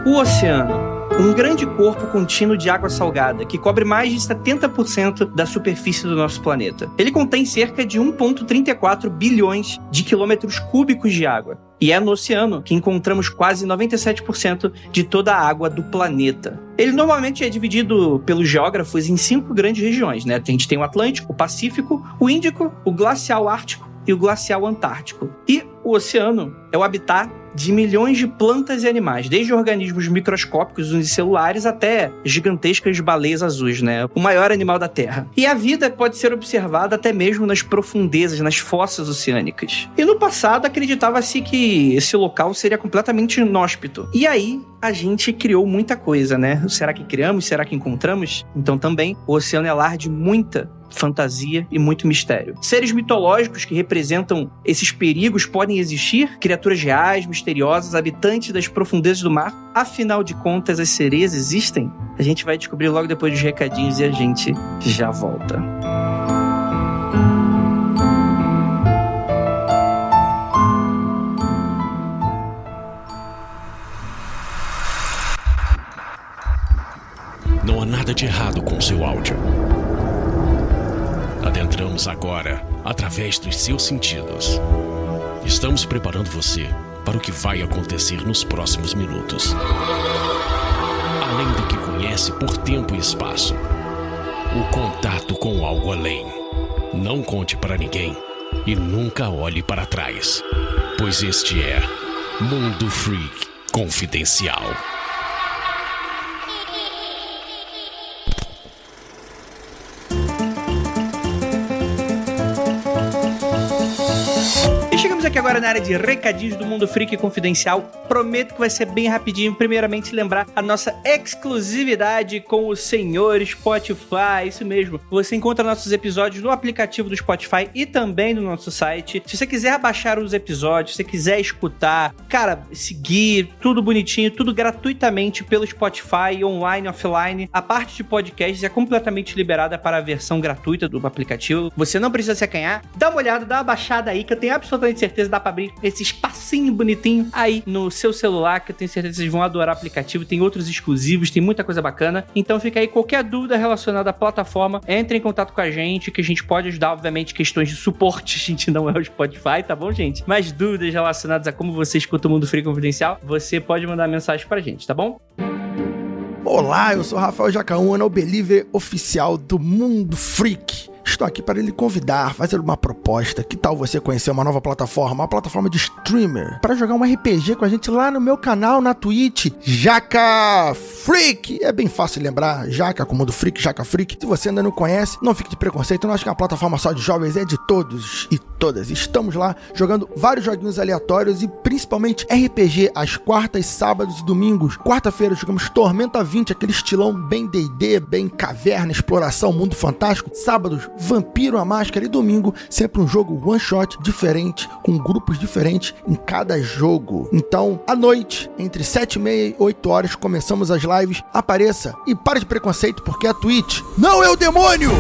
O oceano. Um grande corpo contínuo de água salgada, que cobre mais de 70% da superfície do nosso planeta. Ele contém cerca de 1,34 bilhões de quilômetros cúbicos de água. E é no oceano que encontramos quase 97% de toda a água do planeta. Ele normalmente é dividido pelos geógrafos em 5 grandes regiões, né? A gente tem o Atlântico, o Pacífico, o Índico, o Glacial Ártico e o Glacial Antártico. E o oceano é o habitat de milhões de plantas e animais, desde organismos microscópicos unicelulares até gigantescas baleias azuis, né? O maior animal da Terra. E a vida pode ser observada até mesmo nas profundezas, nas fossas oceânicas. E no passado acreditava-se que esse local seria completamente inóspito. E aí a gente criou muita coisa, né? Será que criamos? Será que encontramos? Então também o oceano é lar de muita fantasia e muito mistério. Seres mitológicos que representam esses perigos podem existir? Criaturas reais, misteriosas, habitantes das profundezas do mar? Afinal de contas, as sereias existem? A gente vai descobrir logo depois dos recadinhos e a gente já volta. Não há nada de errado com seu áudio. Adentramos agora através dos seus sentidos. Estamos preparando você para o que vai acontecer nos próximos minutos. Além do que conhece por tempo e espaço, o contato com algo além. Não conte para ninguém e nunca olhe para trás, pois este é Mundo Freak Confidencial. Chegamos aqui agora na área de recadinhos do Mundo Freak Confidencial. Prometo que vai ser bem rapidinho. Primeiramente, lembrar a nossa exclusividade com o senhor Spotify. Isso mesmo. Você encontra nossos episódios no aplicativo do Spotify e também no nosso site. Se você quiser baixar os episódios, se você quiser escutar, cara, seguir, tudo bonitinho, tudo gratuitamente pelo Spotify, online, offline. A parte de podcasts é completamente liberada para a versão gratuita do aplicativo. Você não precisa se acanhar. Dá uma olhada, dá uma baixada aí, que eu tenho absolutamente certeza que dá pra abrir esse espacinho bonitinho aí no seu celular, que eu tenho certeza que vocês vão adorar o aplicativo. Tem outros exclusivos, tem muita coisa bacana. Então fica aí, qualquer dúvida relacionada à plataforma, entre em contato com a gente, que a gente pode ajudar, obviamente, questões de suporte. A gente não é o Spotify, tá bom, gente? Mas dúvidas relacionadas a como você escuta o Mundo Freak Confidencial, você pode mandar mensagem pra gente, tá bom? Olá, eu sou Rafael Jacaúna, o believer oficial do Mundo Freak. Estou aqui para lhe convidar, fazer uma proposta. Que tal você conhecer uma nova plataforma, uma plataforma de streamer, para jogar um RPG com a gente lá no meu canal na Twitch, Jaca Freak. É bem fácil lembrar, Jaca com Mundo Freak, Jaca Freak. Se você ainda não conhece, não fique de preconceito, não acho que é uma plataforma só de jovens, é de todos e todas. Estamos lá jogando vários joguinhos aleatórios e principalmente RPG às quartas, sábados e domingos. Quarta-feira jogamos Tormenta 20, aquele estilão bem D&D, bem caverna, exploração, mundo fantástico. Sábados, Vampiro à Máscara e domingo, sempre um jogo one shot diferente, com grupos diferentes em cada jogo. Então, à noite, entre 7h30 e 8 horas, começamos as lives. Apareça e pare de preconceito, porque a Twitch não é o demônio!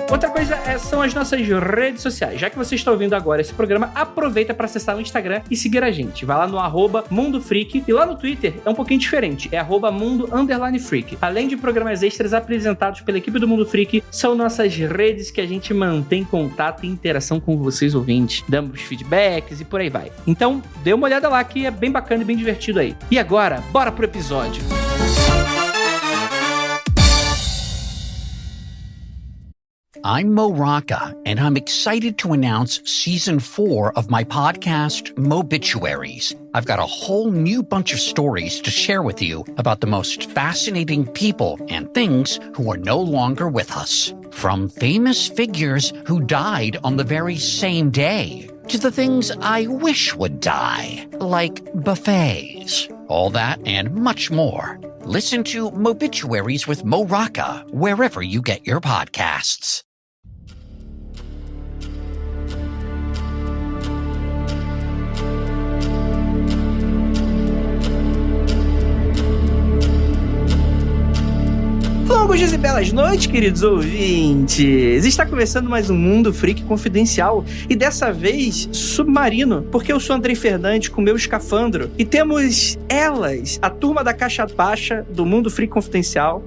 Outra coisa são as nossas redes sociais. Já que você está ouvindo agora esse programa, aproveita para acessar o Instagram e seguir a gente. Vai lá no @MundoFreak e lá no Twitter é um pouquinho diferente, é @Mundo_Freak. Além de programas extras apresentados pela equipe do Mundo Freak, são nossas redes que a gente mantém contato e interação com vocês ouvintes, damos feedbacks e por aí vai. Então, dê uma olhada lá que é bem bacana e bem divertido aí. E agora, bora pro episódio. I'm Mo Rocca, and I'm excited to announce Season 4 of my podcast, Mobituaries. I've got a whole new bunch of stories to share with you about the most fascinating people and things who are no longer with us. From famous figures who died on the very same day, to the things I wish would die, like buffets. All that and much more. Listen to Mobituaries with Mo Rocca wherever you get your podcasts. Longos dias e belas noites, queridos ouvintes! Está começando mais um Mundo Freak Confidencial e dessa vez submarino, porque eu sou Andrei Fernandes com meu escafandro e temos elas, a turma da Caixa Baixa do Mundo Freak Confidencial.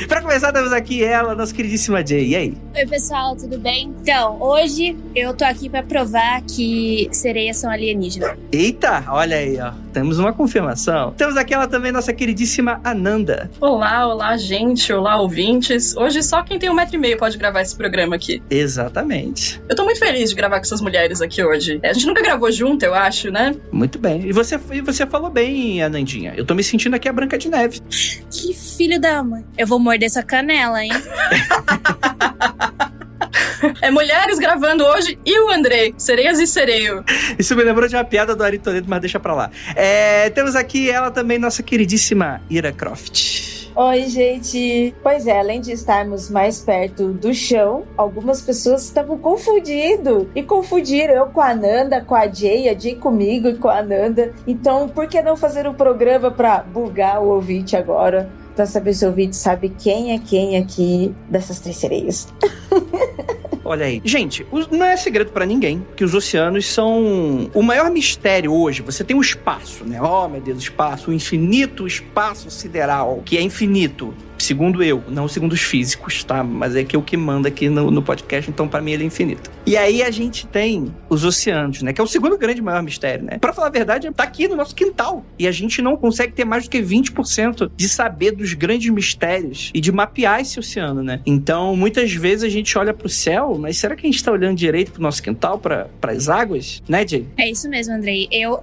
Pra começar, temos aqui ela, nossa queridíssima Jay. E aí? Oi, pessoal, tudo bem? Então, hoje eu tô aqui pra provar que sereias são alienígenas. Eita, olha aí, ó. Temos uma confirmação. Temos aqui ela também, nossa queridíssima Ananda. Olá, gente. Olá, ouvintes. Hoje só quem tem 1,5 metro pode gravar esse programa aqui. Exatamente. Eu tô muito feliz de gravar com essas mulheres aqui hoje. A gente nunca gravou junto, eu acho, né? Muito bem. E você falou bem, Anandinha. Eu tô me sentindo aqui a Branca de Neve. Que filho da mãe. Eu vou morder sua canela, hein? É mulheres gravando hoje e o Andrei, sereias e sereio. Isso me lembrou de uma piada do Ari Toledo, mas deixa pra lá. Temos aqui ela também, nossa queridíssima Ira Croft. Oi, gente! Pois é, além de estarmos mais perto do chão, algumas pessoas estavam confundindo. E confundiram eu com a Ananda, com a Jay comigo e com a Ananda. Então, por que não fazer um programa pra bugar o ouvinte agora? Pra saber se o ouvinte sabe quem é quem aqui dessas 3 sereias. Olha aí. Gente, não é segredo pra ninguém que os oceanos são o maior mistério hoje. Você tem o espaço, né? Oh, meu Deus, o espaço, o infinito espaço sideral, que é infinito. Segundo eu, não segundo os físicos, tá? Mas é que eu que mando aqui no podcast, então pra mim ele é infinito. E aí a gente tem os oceanos, né? Que é o segundo grande maior mistério, né? Pra falar a verdade, tá aqui no nosso quintal. E a gente não consegue ter mais do que 20% de saber dos grandes mistérios e de mapear esse oceano, né? Então, muitas vezes a gente olha pro céu, mas será que a gente tá olhando direito pro nosso quintal, pras águas? Né, Jay? É isso mesmo, Andrei. Eu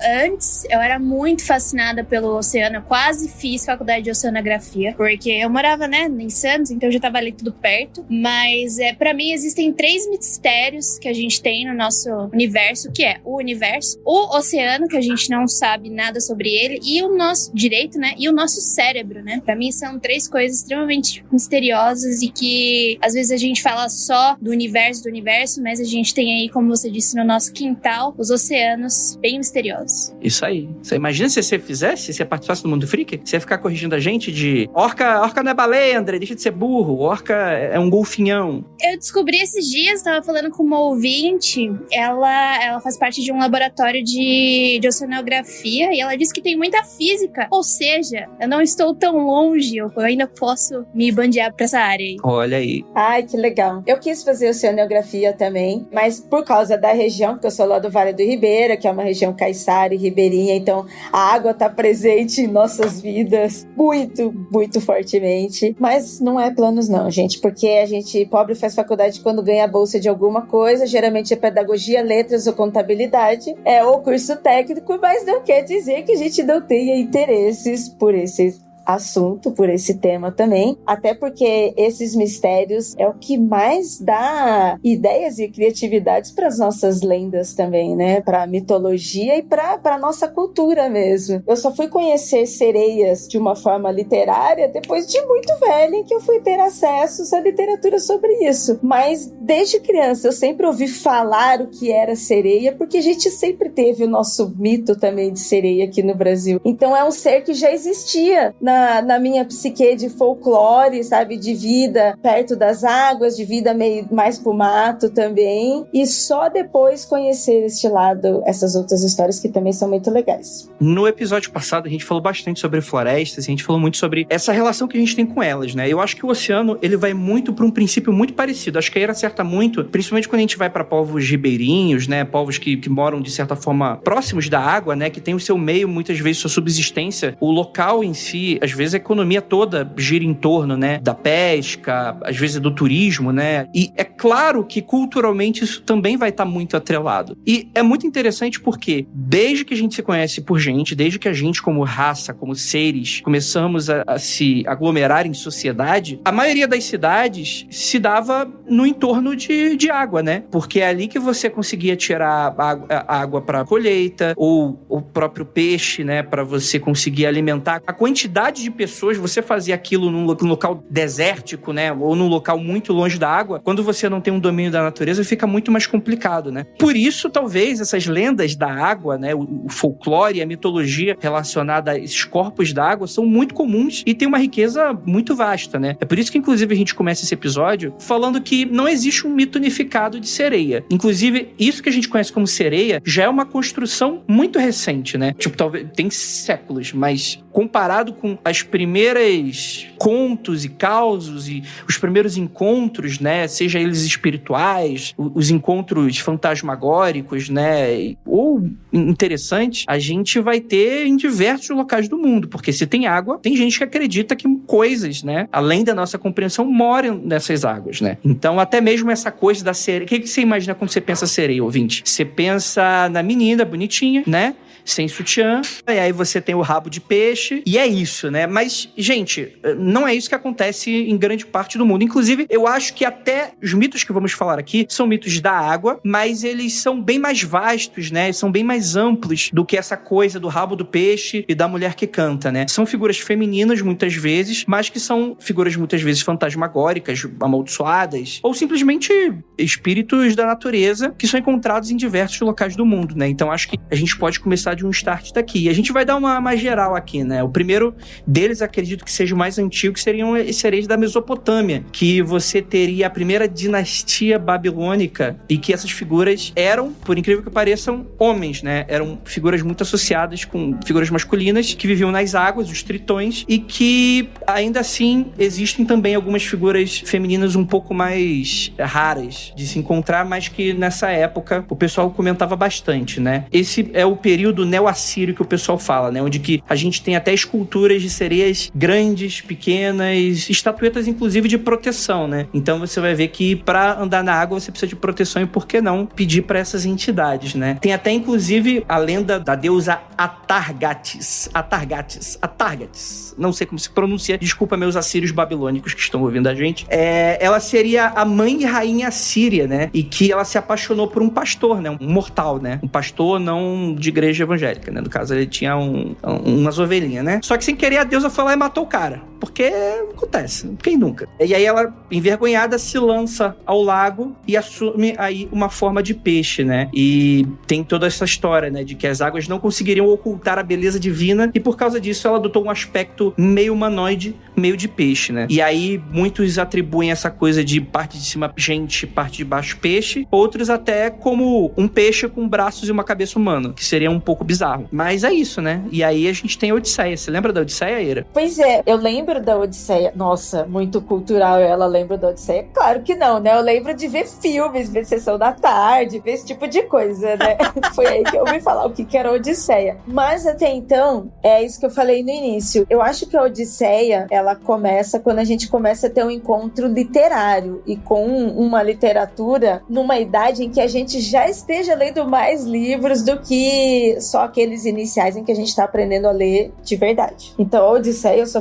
era muito fascinada pelo oceano. Eu quase fiz faculdade de oceanografia, porque eu morava, né, em Santos, então eu já tava ali tudo perto, mas pra mim existem 3 mistérios que a gente tem no nosso universo, que é o universo, o oceano, que a gente não sabe nada sobre ele, e o nosso direito, né, e o nosso cérebro, né. Pra mim são 3 coisas extremamente misteriosas e que às vezes a gente fala só do universo, mas a gente tem aí, como você disse, no nosso quintal, os oceanos bem misteriosos. Isso aí. Você imagina se você fizesse, se você participasse do Mundo Freak, você ia ficar corrigindo a gente de orca não é baleia, André, deixa de ser burro, orca é um golfinhão. Eu descobri esses dias, tava falando com uma ouvinte, ela faz parte de um laboratório de oceanografia e ela disse que tem muita física, ou seja, eu não estou tão longe, eu ainda posso me bandear pra essa área aí. Olha aí. Ai, que legal. Eu quis fazer oceanografia também, mas por causa da região, porque eu sou lá do Vale do Ribeira, que é uma região caiçara e ribeirinha, então a água tá presente em nossas vidas muito, muito fortemente. Mas não é planos não, gente, porque a gente, pobre, faz faculdade quando ganha a bolsa de alguma coisa, geralmente é pedagogia, letras ou contabilidade, ou curso técnico, mas não quer dizer que a gente não tenha interesses por esse assunto, por esse tema também, até porque esses mistérios é o que mais dá ideias e criatividades para as nossas lendas também, né? Para mitologia e para nossa cultura mesmo. Eu só fui conhecer sereias de uma forma literária depois de muito velha, em que eu fui ter acesso à literatura sobre isso. Mas desde criança eu sempre ouvi falar o que era sereia, porque a gente sempre teve o nosso mito também de sereia aqui no Brasil. Então é um ser que já existia na minha psique de folclore, sabe, de vida perto das águas, de vida meio mais pro mato também, e só depois conhecer este lado, essas outras histórias que também são muito legais. No episódio passado a gente falou bastante sobre florestas, a gente falou muito sobre essa relação que a gente tem com elas, né? Eu acho que o oceano, ele vai muito para um princípio muito parecido, acho que a Ira acerta muito, principalmente quando a gente vai para povos ribeirinhos, né, povos que moram de certa forma próximos da água, né, que tem o seu meio, muitas vezes sua subsistência, o local em si, às vezes a economia toda gira em torno, né, da pesca, às vezes do turismo, né, e é claro que culturalmente isso também vai estar muito atrelado. E é muito interessante porque desde que a gente se conhece por gente, desde que a gente como raça, como seres, começamos a se aglomerar em sociedade, a maioria das cidades se dava no entorno de água, né, porque é ali que você conseguia tirar a água para colheita, ou o próprio peixe, né, para você conseguir alimentar. A quantidade quantidade de pessoas, você fazer aquilo num local desértico, né? Ou num local muito longe da água, quando você não tem um domínio da natureza, fica muito mais complicado, né? Por isso, talvez, essas lendas da água, né? O folclore e a mitologia relacionada a esses corpos d'água são muito comuns e tem uma riqueza muito vasta, né? É por isso que, inclusive, a gente começa esse episódio falando que não existe um mito unificado de sereia. Inclusive, isso que a gente conhece como sereia já é uma construção muito recente, né? Tipo, talvez tem séculos, mas comparado com as primeiras contos e causos e os primeiros encontros, né? Seja eles espirituais, os encontros fantasmagóricos, né? Ou interessantes, a gente vai ter em diversos locais do mundo, porque se tem água, tem gente que acredita que coisas, né? Além da nossa compreensão, moram nessas águas, né? Então, até mesmo essa coisa da sereia... O que você imagina quando você pensa sereia, ouvinte? Você pensa na menina bonitinha, né? Sem sutiã, e aí você tem o rabo de peixe, e é isso, né? Mas, gente, não é isso que acontece em grande parte do mundo. Inclusive, eu acho que até os mitos que vamos falar aqui são mitos da água, mas eles são bem mais vastos, né? São bem mais amplos do que essa coisa do rabo do peixe e da mulher que canta, né? São figuras femininas, muitas vezes, mas que são figuras, muitas vezes, fantasmagóricas, amaldiçoadas, ou simplesmente espíritos da natureza que são encontrados em diversos locais do mundo, né? Então, acho que a gente pode começar de um start daqui. E a gente vai dar uma geral aqui, né? O primeiro deles, acredito que seja o mais antigo, que seriam as sereias da Mesopotâmia, que você teria a primeira dinastia babilônica e que essas figuras eram, por incrível que pareçam, homens, né? Eram figuras muito associadas com figuras masculinas que viviam nas águas, os tritões, e que ainda assim existem também algumas figuras femininas um pouco mais raras de se encontrar, mas que nessa época o pessoal comentava bastante, né? Esse é o período neo-assírio que o pessoal fala, né? Onde que a gente tem até esculturas de sereias grandes, pequenas, estatuetas inclusive de proteção, né? Então você vai ver que para andar na água você precisa de proteção e por que não pedir para essas entidades, né? Tem até inclusive a lenda da deusa Atargatis, não sei como se pronuncia, desculpa meus assírios babilônicos que estão ouvindo a gente. Ela seria a mãe e rainha assíria, né? E que ela se apaixonou por um pastor, né? Um mortal, né? Um pastor não de igreja evangélica, né? No caso, ele tinha umas ovelhinhas, né? Só que sem querer a deusa foi lá e matou o cara. Porque acontece, quem nunca? E aí ela, envergonhada, se lança ao lago e assume aí uma forma de peixe, né? E tem toda essa história, né? De que as águas não conseguiriam ocultar a beleza divina e por causa disso ela adotou um aspecto meio humanoide, meio de peixe, né? E aí muitos atribuem essa coisa de parte de cima gente, parte de baixo peixe, outros até como um peixe com braços e uma cabeça humana, que seria um pouco bizarro. Mas é isso, né? E aí a gente tem a Odisseia. Você lembra da Odisseia, Ira? Pois é, eu lembro da Odisseia. Nossa, muito cultural ela lembra da Odisseia. Claro que não, né? Eu lembro de ver filmes, ver Sessão da Tarde, ver esse tipo de coisa, né? Foi aí que eu ouvi falar o que era a Odisseia. Mas até então, é isso que eu falei no início. Eu acho que a Odisseia, ela começa quando a gente começa a ter um encontro literário e com uma literatura numa idade em que a gente já esteja lendo mais livros do que só aqueles iniciais em que a gente tá aprendendo a ler de verdade. Então, a Odisseia, eu só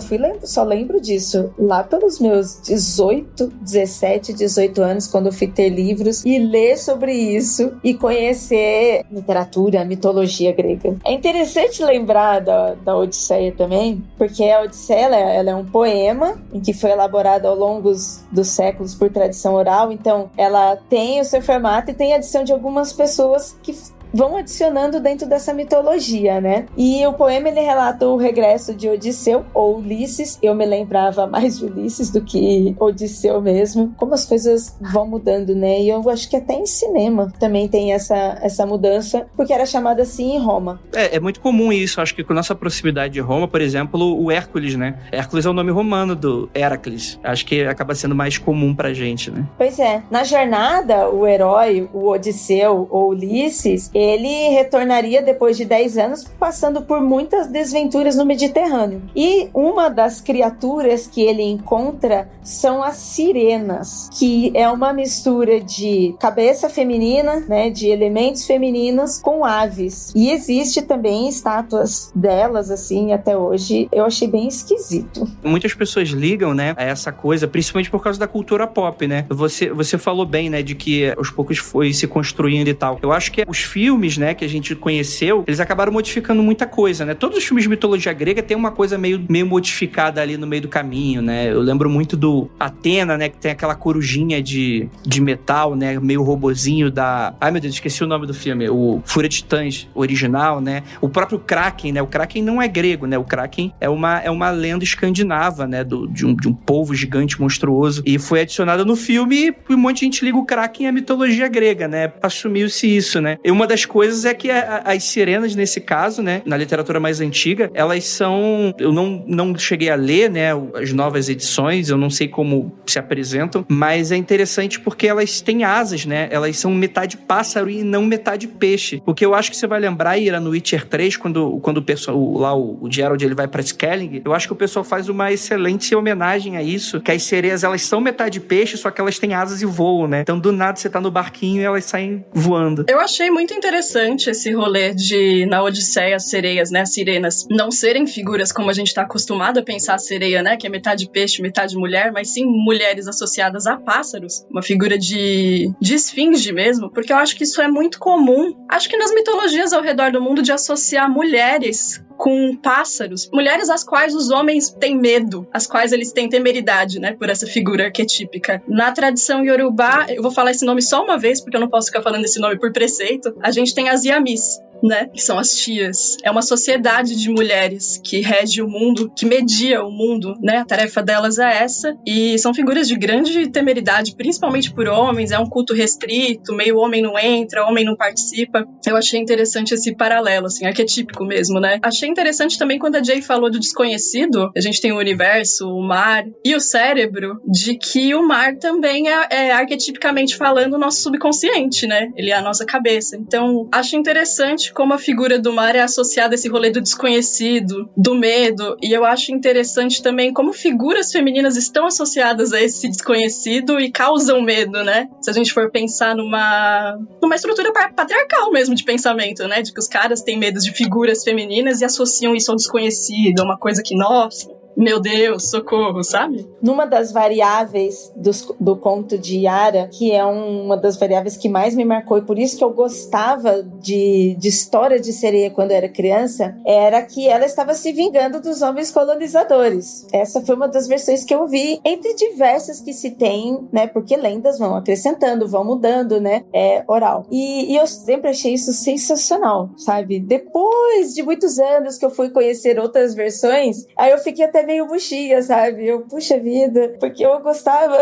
lembro disso lá pelos meus 18 anos, quando eu fui ter livros e ler sobre isso e conhecer literatura, mitologia grega. É interessante lembrar da Odisseia também, porque a Odisseia ela é um poema em que foi elaborado ao longo dos séculos por tradição oral, então ela tem o seu formato e tem a adição de algumas pessoas que vão adicionando dentro dessa mitologia, né? E o poema, ele relata o regresso de Odisseu, ou Ulisses. Eu me lembrava mais de Ulisses do que Odisseu mesmo. Como as coisas vão mudando, né? E eu acho que até em cinema também tem essa mudança, porque era chamada assim em Roma. É muito comum isso. Acho que com nossa proximidade de Roma, por exemplo, o Hércules, né? Hércules é o nome romano do Heracles. Acho que acaba sendo mais comum pra gente, né? Pois é. Na jornada, o herói, o Odisseu ou Ulisses, ele retornaria depois de 10 anos, passando por muitas desventuras no Mediterrâneo. E uma das criaturas que ele encontra são as sirenas, que é uma mistura de cabeça feminina, né, de elementos femininos com aves. E existe também estátuas delas, assim, até hoje. Eu achei bem esquisito. Muitas pessoas ligam, né, a essa coisa, principalmente por causa da cultura pop, né? Você falou bem, né, de que aos poucos foi se construindo e tal. Eu acho que os filmes filmes, né, que a gente conheceu, eles acabaram modificando muita coisa, né? Todos os filmes de mitologia grega tem uma coisa meio modificada ali no meio do caminho, né? Eu lembro muito do Atena, né, que tem aquela corujinha de metal, né, meio robozinho da... Ai, meu Deus, esqueci o nome do filme. O Fúria de Titãs original, né? O próprio Kraken, né? O Kraken não é grego, né? O Kraken é uma lenda escandinava, né? De um polvo gigante monstruoso. E foi adicionada no filme e um monte de gente liga o Kraken à mitologia grega, né? Assumiu-se isso, né? E uma das coisas é que as sirenas, nesse caso, né? Na literatura mais antiga, elas são... Eu não cheguei a ler, né? As novas edições, eu não sei como se apresentam, mas é interessante porque elas têm asas, né? Elas são metade pássaro e não metade peixe. O que eu acho que você vai lembrar, Ira, no Witcher 3, quando o pessoal, lá o Geralt, ele vai pra Skellig, eu acho que o pessoal faz uma excelente homenagem a isso, que as sereias, elas são metade peixe, só que elas têm asas e voam, né? Então, do nada, você tá no barquinho e elas saem voando. Eu achei muito interessante esse rolê de, na Odisseia, as sereias, né, as sirenas, não serem figuras como a gente tá acostumado a pensar a sereia, né, que é metade peixe, metade mulher, mas sim mulheres associadas a pássaros, uma figura de esfinge mesmo, porque eu acho que isso é muito comum, acho que nas mitologias ao redor do mundo, de associar mulheres com pássaros, mulheres às quais os homens têm medo, às quais eles têm temeridade, né, por essa figura arquetípica. Na tradição Yorubá, eu vou falar esse nome só uma vez, porque eu não posso ficar falando esse nome por preceito, a gente tem as Yamis, né, que são as tias. É uma sociedade de mulheres que rege o mundo, que media o mundo, né, a tarefa delas é essa, e são figuras de grande temeridade, principalmente por homens, é um culto restrito, meio homem não entra, homem não participa. Eu achei interessante esse paralelo, assim, arquetípico mesmo, né. Achei interessante também quando a Jay falou do desconhecido, a gente tem o universo, o mar e o cérebro, de que o mar também é arquetipicamente falando o nosso subconsciente, né, ele é a nossa cabeça. Então, acho interessante como a figura do mar é associada a esse rolê do desconhecido, do medo, e eu acho interessante também como figuras femininas estão associadas a esse desconhecido e causam medo, né? Se a gente for pensar numa estrutura patriarcal mesmo de pensamento, né? De que os caras têm medo de figuras femininas e associam isso ao desconhecido, a uma coisa que, nossa, meu Deus, socorro, sabe? Numa das variáveis do conto de Yara, que é uma das variáveis que mais me marcou, e por isso que eu gostava de história de sereia quando eu era criança, era que ela estava se vingando dos homens colonizadores. Essa foi uma das versões que eu vi, entre diversas que se tem, né? Porque lendas vão acrescentando, vão mudando, né? Oral. E eu sempre achei isso sensacional, sabe? Depois de muitos anos que eu fui conhecer outras versões, aí eu fiquei até meio buchinha, sabe? Puxa vida, porque eu gostava.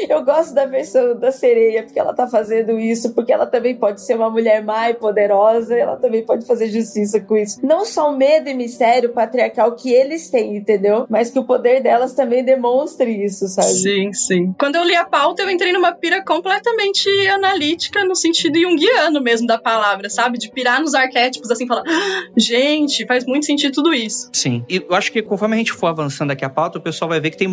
Eu gosto da versão da sereia, porque ela tá fazendo isso, porque ela também pode ser uma mulher má e poderosa, ela também pode fazer justiça com isso. Não só o medo e mistério patriarcal que eles têm, entendeu? Mas que o poder delas também demonstre isso, sabe? Sim, sim. Quando eu li a pauta, eu entrei numa pira completamente analítica, no sentido junguiano mesmo da palavra, sabe? De pirar nos arquétipos, assim, falar, gente, faz muito sentido tudo isso. Sim. E eu acho que conforme a gente for avançando aqui a pauta, o pessoal vai ver que tem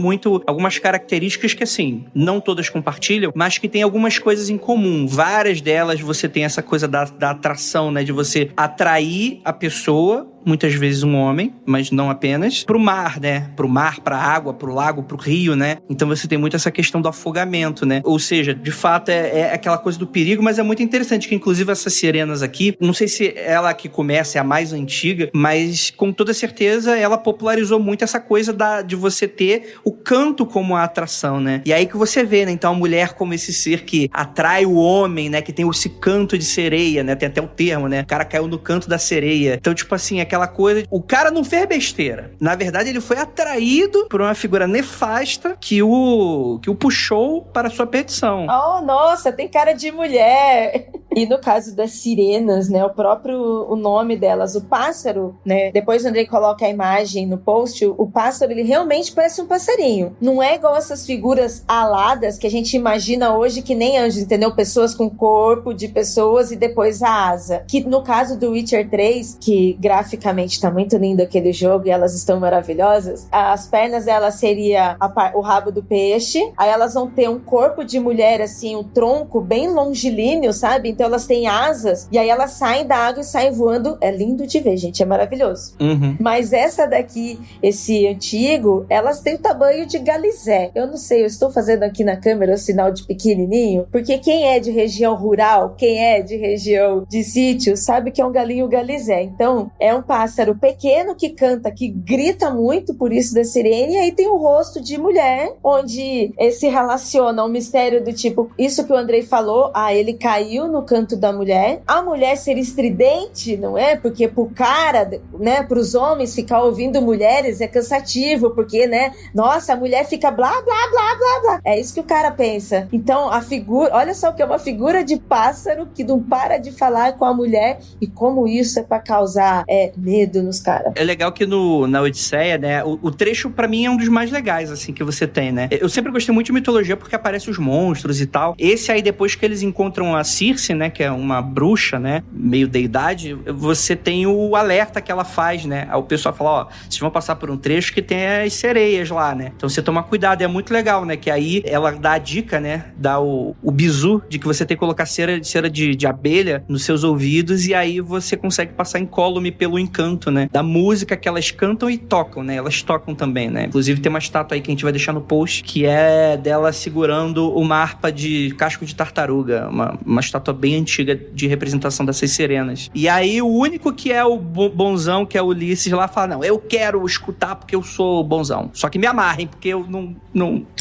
algumas características que, assim, não todas compartilham, mas que tem algumas coisas em comum. Várias delas você tem essa coisa da atração, né? De você atrair a pessoa, muitas vezes um homem, mas não apenas, pro mar, né? Pro mar, pra água, pro lago, pro rio, né? Então você tem muito essa questão do afogamento, né? Ou seja, de fato é aquela coisa do perigo, mas é muito interessante que, inclusive, essas sirenas aqui, não sei se ela que começa é a mais antiga, mas com toda certeza ela popularizou muito essa coisa de você ter o canto como a atração, né? E aí que você vê, né? Então a mulher como esse ser que atrai o homem, né? Que tem esse canto de sereia, né? Tem até o termo, né? O cara caiu no canto da sereia. Então, tipo assim, aquela coisa... O cara não fez besteira. Na verdade, ele foi atraído por uma figura nefasta que o puxou para a sua perdição. Oh, nossa, tem cara de mulher. E no caso das sirenas, né? O nome delas, o pássaro, né? Depois o Andrei coloca a imagem no post, o pássaro, ele realmente parece um passarinho. Não é igual essas figuras aladas que a gente imagina hoje que nem anjos, entendeu? Pessoas com corpo de pessoas e depois a asa. Que no caso do Witcher 3, que graficamente graficamente tá muito lindo aquele jogo e elas estão maravilhosas. As pernas delas seria o rabo do peixe, aí elas vão ter um corpo de mulher, assim, um tronco bem longilíneo, sabe? Então elas têm asas, e aí elas saem da água e saem voando. É lindo de ver, gente, é maravilhoso. Mas essa daqui, esse antigo, elas têm o tamanho de galizé. Eu não sei, eu estou fazendo aqui na câmera o sinal de pequenininho, porque quem é de região rural, quem é de região de sítio, sabe que é um galinho galizé. Então, é um pássaro pequeno que canta, que grita muito, por isso da sirene, e aí tem o rosto de mulher, onde se relaciona um mistério do tipo, isso que o Andrei falou, ele caiu no canto da mulher, a mulher ser estridente, não é? Porque pro cara, né, pros homens ficar ouvindo mulheres é cansativo, porque, né, nossa, a mulher fica blá, blá, blá, blá, blá. É isso que o cara pensa. Então, a figura, olha só o que é uma figura de pássaro que não para de falar com a mulher, e como isso é pra causar medo nos caras. É legal que na Odisseia, né, o trecho pra mim é um dos mais legais, assim, que você tem, né? Eu sempre gostei muito de mitologia porque aparecem os monstros e tal. Esse aí, depois que eles encontram a Circe, né, que é uma bruxa, né, meio deidade, você tem o alerta que ela faz, né? Aí o pessoal fala, vocês vão passar por um trecho que tem as sereias lá, né? Então você toma cuidado, é muito legal, né? Que aí ela dá a dica, né? Dá o bizu de que você tem que colocar cera de abelha nos seus ouvidos, e aí você consegue passar incólume pelo encanto, né? Da música que elas cantam e tocam, né? Elas tocam também, né? Inclusive tem uma estátua aí que a gente vai deixar no post, que é dela segurando uma harpa de casco de tartaruga, uma estátua bem antiga de representação dessas sirenas. E aí o único que é o bonzão, que é o Ulisses lá, fala, não, eu quero escutar porque eu sou bonzão. Só que me amarrem, porque eu não...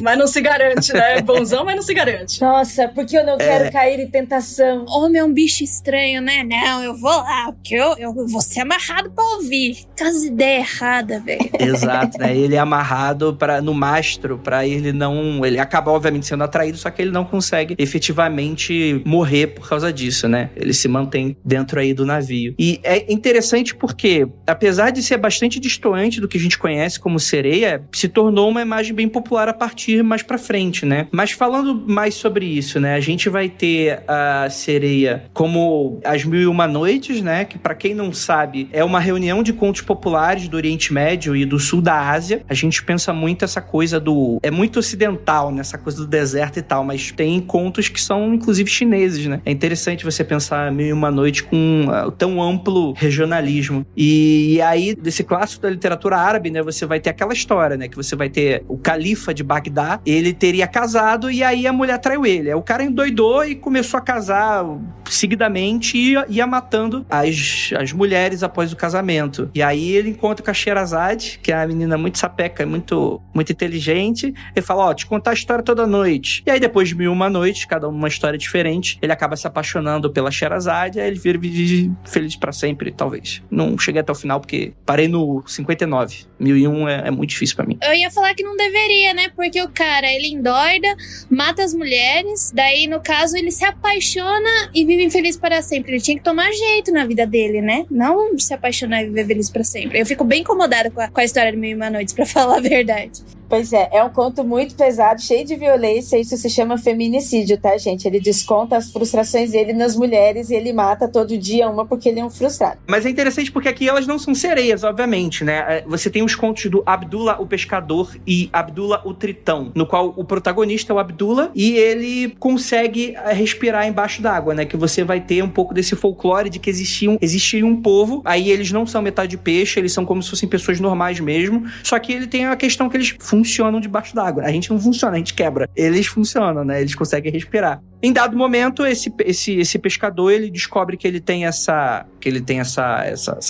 Mas não se garante, né? Bonzão, mas não se garante. Nossa, porque eu não quero cair em tentação. Homem é um bicho estranho, né? Não, eu vou lá, porque eu vou ser amarrado pra ouvir. Aquelas ideias erradas, velho. Exato, né? Ele é amarrado no mastro, pra ele não... Ele acaba, obviamente, sendo atraído, só que ele não consegue efetivamente morrer por causa disso, né? Ele se mantém dentro aí do navio. E é interessante porque, apesar de ser bastante distoante do que a gente conhece como sereia, se tornou uma imagem bem popular a partir mais pra frente, né? Mas falando mais sobre isso, né? A gente vai ter a sereia como As Mil e Uma Noites, né? Que, pra quem não sabe, é uma reunião de contos populares do Oriente Médio e do Sul da Ásia. A gente pensa muito essa coisa é muito ocidental, né? Essa coisa do deserto e tal, mas tem contos que são, inclusive, chineses, né? É interessante você pensar Mil e Uma Noite com tão amplo regionalismo. E aí, desse clássico da literatura árabe, né? Você vai ter aquela história, né? Que você vai ter o califa de Bagdá, ele teria casado e aí a mulher traiu ele. Aí o cara endoidou e começou a casar seguidamente e ia matando as mulheres após o casamento. E aí ele encontra com a Sherazade, que é uma menina muito sapeca, muito, muito inteligente. Ele fala, te contar a história toda noite. E aí depois de 1001 noites, cada uma história diferente, ele acaba se apaixonando pela Sherazade, aí ele vive feliz pra sempre, talvez. Não cheguei até o final porque parei no 59. 1001 é muito difícil pra mim. Eu ia falar que não deveria, né? Porque o cara, ele endoida, mata as mulheres, daí, no caso, ele se apaixona e vive infeliz para sempre. Ele tinha que tomar jeito na vida dele, né? Não se apaixonar e viver feliz para sempre. Eu fico bem incomodada com a história de 1001 Noites, pra falar a verdade. Pois é um conto muito pesado, cheio de violência, isso se chama feminicídio, tá, gente? Ele desconta as frustrações dele nas mulheres e ele mata todo dia uma porque ele é um frustrado. Mas é interessante porque aqui elas não são sereias, obviamente, né? Você tem os contos do Abdullah o Pescador e Abdullah o Tritão, no qual o protagonista é o Abdullah e ele consegue respirar embaixo d'água, né? Que você vai ter um pouco desse folclore de que existia um povo, aí eles não são metade peixe, eles são como se fossem pessoas normais mesmo, só que ele tem a questão que eles funcionam debaixo d'água. A gente não funciona, a gente quebra. Eles funcionam, né? Eles conseguem respirar. Em dado momento, esse pescador, ele descobre que ele tem essa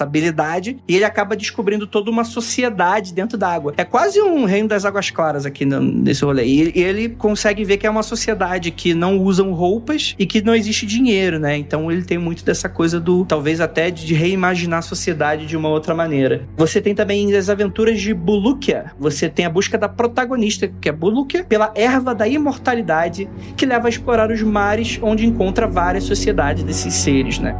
habilidade e ele acaba descobrindo toda uma sociedade dentro d'água. É quase um reino das águas claras aqui nesse rolê. E ele consegue ver que é uma sociedade que não usam roupas e que não existe dinheiro, né? Então ele tem muito dessa coisa talvez até de reimaginar a sociedade de uma outra maneira. Você tem também as aventuras de Bulukia. Você tem a busca da protagonista, que é Bulukia, pela erva da imortalidade, que leva a explorar os mares, onde encontra várias sociedades desses seres, né?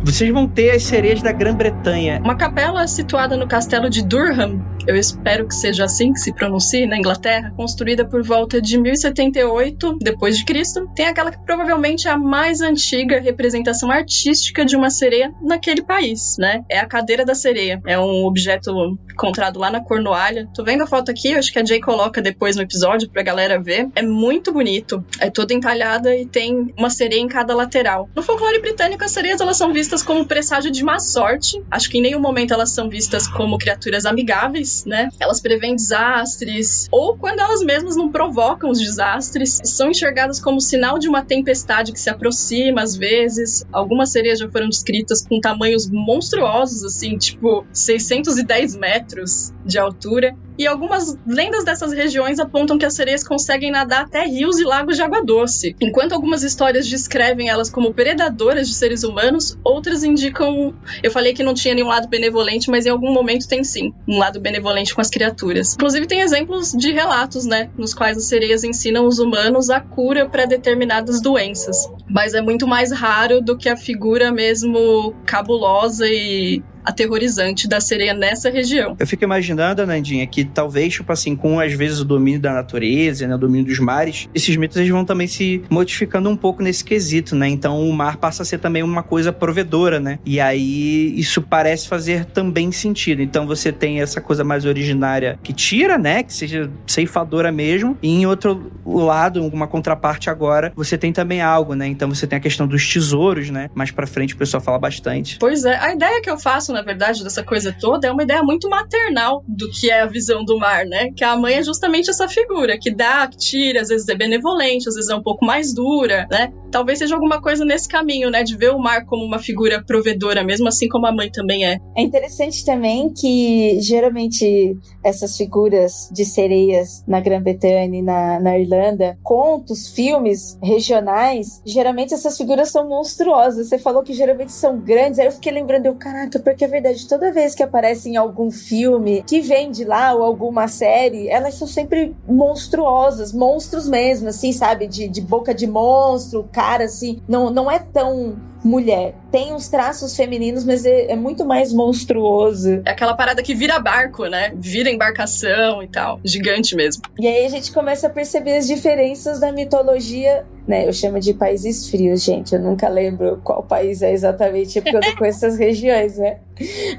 vocês vão ter as sereias da Grã-Bretanha. Uma capela situada no castelo de Durham, eu espero que seja assim que se pronuncie, na Inglaterra, construída por volta de 1078 depois de Cristo, tem aquela que provavelmente é a mais antiga representação artística de uma sereia naquele país, né? É a cadeira da sereia. É um objeto encontrado lá na Cornualha. Tô vendo a foto aqui, eu acho que a Jay coloca depois no episódio pra galera ver. É muito bonito. É toda entalhada e tem uma sereia em cada lateral. No folclore britânico, as sereias elas são vistas como presságio de má sorte. Acho que em nenhum momento elas são vistas como criaturas amigáveis, né? Elas prevêem desastres, ou quando elas mesmas não provocam os desastres, são enxergadas como sinal de uma tempestade que se aproxima às vezes. Algumas sereias já foram descritas com tamanhos monstruosos, assim, tipo 610 metros de altura. E algumas lendas dessas regiões apontam que as sereias conseguem nadar até rios e lagos de água doce. Enquanto algumas histórias descrevem elas como predadoras de seres humanos, outras indicam... Eu falei que não tinha nenhum lado benevolente, mas em algum momento tem sim, um lado benevolente com as criaturas. Inclusive tem exemplos de relatos, né, nos quais as sereias ensinam os humanos a cura para determinadas doenças. Mas é muito mais raro do que a figura mesmo cabulosa e aterrorizante da sereia nessa região. Eu fico imaginando, Nandinha, que talvez, tipo assim, com às vezes o domínio da natureza, né, o domínio dos mares, esses mitos eles vão também se modificando um pouco nesse quesito, né? Então o mar passa a ser também uma coisa provedora, né? E aí isso parece fazer também sentido. Então você tem essa coisa mais originária que tira, né? Que seja ceifadora mesmo. E em outro lado, uma contraparte agora, você tem também algo, né? Então você tem a questão dos tesouros, né? Mais pra frente o pessoal fala bastante. Pois é, a ideia que eu faço, na verdade, dessa coisa toda é uma ideia muito maternal do que é a visão do mar, né? Que a mãe é justamente essa figura que dá, que tira, às vezes é benevolente, às vezes é um pouco mais dura, né? Talvez seja alguma coisa nesse caminho, né? De ver o mar como uma figura provedora, mesmo assim como a mãe também é. É interessante também que, geralmente, essas figuras de sereias na Grã-Bretanha e na Irlanda, contos, filmes regionais, geralmente essas figuras são monstruosas. Você falou que geralmente são grandes, aí eu fiquei lembrando, caraca, porque é verdade, toda vez que aparece em algum filme que vem de lá ou alguma série, elas são sempre monstruosas, monstros mesmo, assim, sabe? De boca de monstro, cara, assim, não é tão mulher. Tem uns traços femininos, mas é muito mais monstruoso. É aquela parada que vira barco, né? Vira embarcação e tal. Gigante mesmo. E aí a gente começa a perceber as diferenças da mitologia, né? Eu chamo de países frios, gente. Eu nunca lembro qual país é exatamente, porque eu não conheço essas regiões, né?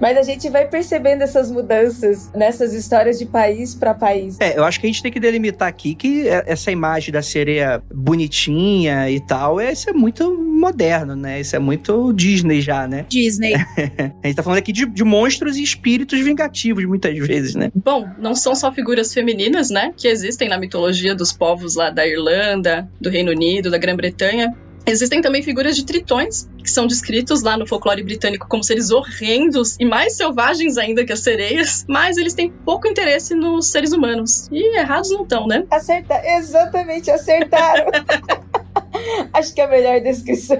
Mas a gente vai percebendo essas mudanças nessas histórias de país para país. Eu acho que a gente tem que delimitar aqui que essa imagem da sereia bonitinha e tal, isso é muito moderno, né? Isso é muito Disney já, né? Disney. A gente tá falando aqui de monstros e espíritos vingativos, muitas vezes, né? Bom, não são só figuras femininas, né? Que existem na mitologia dos povos lá da Irlanda, do Reino Unido, da Grã-Bretanha. Existem também figuras de tritões, que são descritos lá no folclore britânico como seres horrendos e mais selvagens ainda que as sereias, mas eles têm pouco interesse nos seres humanos. E errados não estão, né? Exatamente, acertaram. Acho que é a melhor descrição.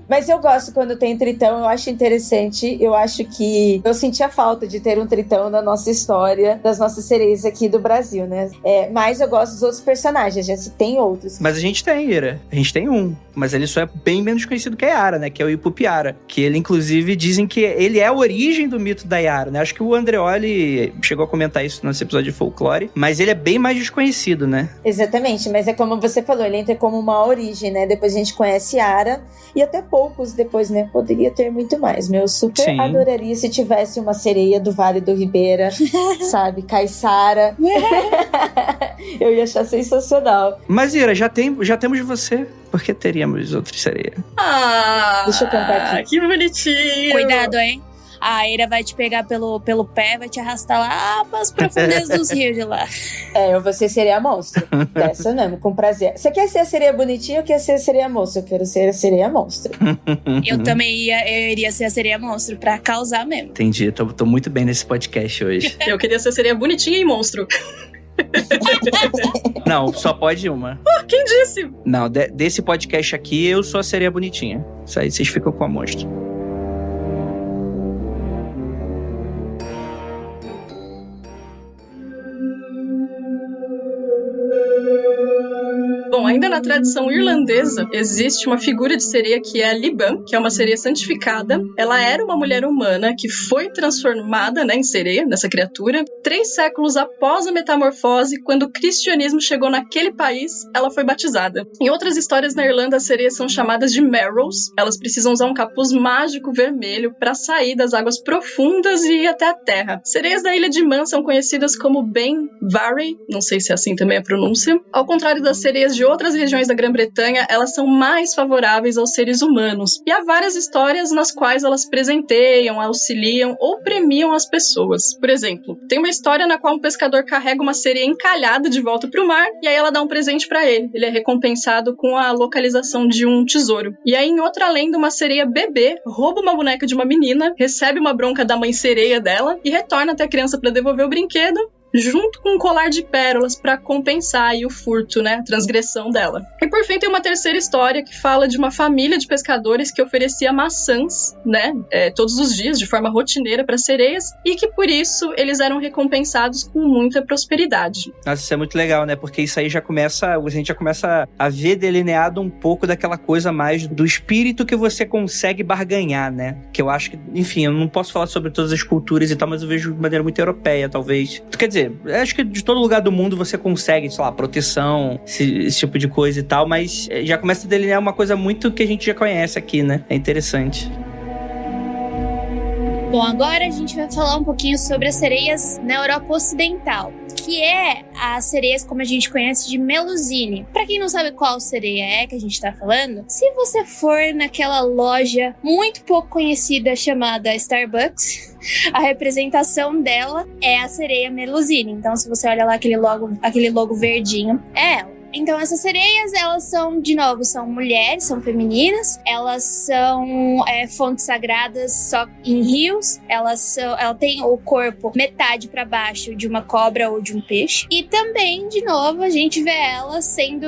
Mas eu gosto quando tem tritão, eu acho interessante. Eu acho que eu sentia falta de ter um tritão na nossa história, das nossas sereias aqui do Brasil, né? Mas eu gosto dos outros personagens, a gente tem outros. Mas a gente tem, Ira. A gente tem um. Mas ele só é bem menos conhecido que a Yara, né? Que é o Ipupiara. Que ele, inclusive, dizem que ele é a origem do mito da Yara, né? Acho que o Andreoli chegou a comentar isso no nosso episódio de folclore. Mas ele é bem mais desconhecido, né? Exatamente, mas é como você falou, ele entra como uma origem, né? Depois a gente conhece Yara e até poucos depois, né? Poderia ter muito mais. Eu super adoraria se tivesse uma sereia do Vale do Ribeira, sabe? Caiçara. Eu ia achar sensacional. Mas, Ira, já temos você. Por que teríamos outras sereias? Deixa eu cantar aqui. Que bonitinho. Cuidado, hein? A Ira vai te pegar pelo pé, vai te arrastar lá para as profundezas dos rios de lá. Eu vou ser sereia monstro. Dessa mesmo, com prazer. Você quer ser a sereia bonitinha ou quer ser a sereia monstro? Eu quero ser a sereia monstro. Eu também iria ser a sereia monstro pra causar mesmo. Entendi, tô muito bem nesse podcast hoje. Eu queria ser a sereia bonitinha e monstro. Não, só pode uma. Quem disse? Não, desse podcast aqui eu sou a sereia bonitinha. Isso aí vocês ficam com a monstro. Bom, a Ainda na tradição irlandesa, existe uma figura de sereia que é a Liban, que é uma sereia santificada. Ela era uma mulher humana que foi transformada, né, em sereia, nessa criatura. 3 séculos após a metamorfose, quando o cristianismo chegou naquele país, ela foi batizada. Em outras histórias na Irlanda, as sereias são chamadas de merrows. Elas precisam usar um capuz mágico vermelho para sair das águas profundas e ir até a terra. Sereias da Ilha de Man são conhecidas como Ben Varey, não sei se é assim também a pronúncia. Ao contrário das sereias de outras regiões da Grã-Bretanha, elas são mais favoráveis aos seres humanos. E há várias histórias nas quais elas presenteiam, auxiliam ou premiam as pessoas. Por exemplo, tem uma história na qual um pescador carrega uma sereia encalhada de volta para o mar e aí ela dá um presente para ele. Ele é recompensado com a localização de um tesouro. E aí, em outra lenda, uma sereia bebê rouba uma boneca de uma menina, recebe uma bronca da mãe sereia dela e retorna até a criança para devolver o brinquedo, junto com um colar de pérolas para compensar aí o furto, né, a transgressão dela. E por fim tem uma terceira história que fala de uma família de pescadores que oferecia maçãs, né, todos os dias de forma rotineira para sereias e que por isso eles eram recompensados com muita prosperidade. Nossa, isso é muito legal, né, porque isso aí a gente já começa a ver delineado um pouco daquela coisa mais do espírito que você consegue barganhar, né, que eu acho que, enfim, eu não posso falar sobre todas as culturas e tal, mas eu vejo de maneira muito europeia, talvez. Quer dizer, acho que de todo lugar do mundo você consegue, sei lá, proteção, esse tipo de coisa e tal, mas já começa a delinear uma coisa muito que a gente já conhece aqui, né? É interessante. Bom, agora a gente vai falar um pouquinho sobre as sereias na Europa Ocidental, que é as sereias como a gente conhece de Melusine. Pra quem não sabe qual sereia é que a gente tá falando, se você for naquela loja muito pouco conhecida chamada Starbucks, a representação dela é a sereia Melusine. Então, se você olha lá aquele logo verdinho, é ela. Então, essas sereias, elas são, de novo, são mulheres, são femininas. Elas são fontes sagradas só em rios. Ela tem o corpo metade para baixo de uma cobra ou de um peixe. E também, de novo, a gente vê elas sendo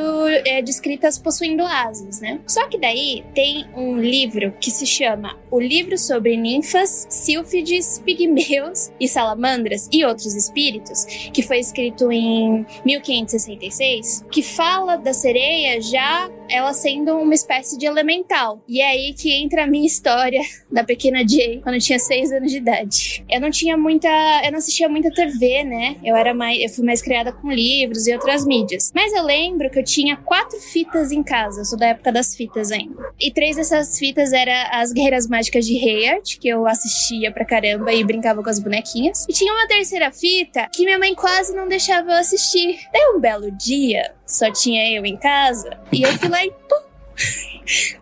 descritas possuindo asas, né? Só que daí tem um livro que se chama O Livro sobre Ninfas, Sílfides, Pigmeus e Salamandras e Outros Espíritos, que foi escrito em 1566, que fala da sereia já ela sendo uma espécie de elemental. E é aí que entra a minha história da pequena Jay, quando eu tinha 6 anos de idade. Eu não assistia muita TV, né? Eu fui mais criada com livros e outras mídias. Mas eu lembro que eu tinha 4 fitas em casa. Eu sou da época das fitas ainda. E 3 dessas fitas eram as Guerreiras Mágicas de Heorot, que eu assistia pra caramba e brincava com as bonequinhas. E tinha uma terceira fita que minha mãe quase não deixava eu assistir. Daí um belo dia, só tinha eu em casa, e eu fui lá e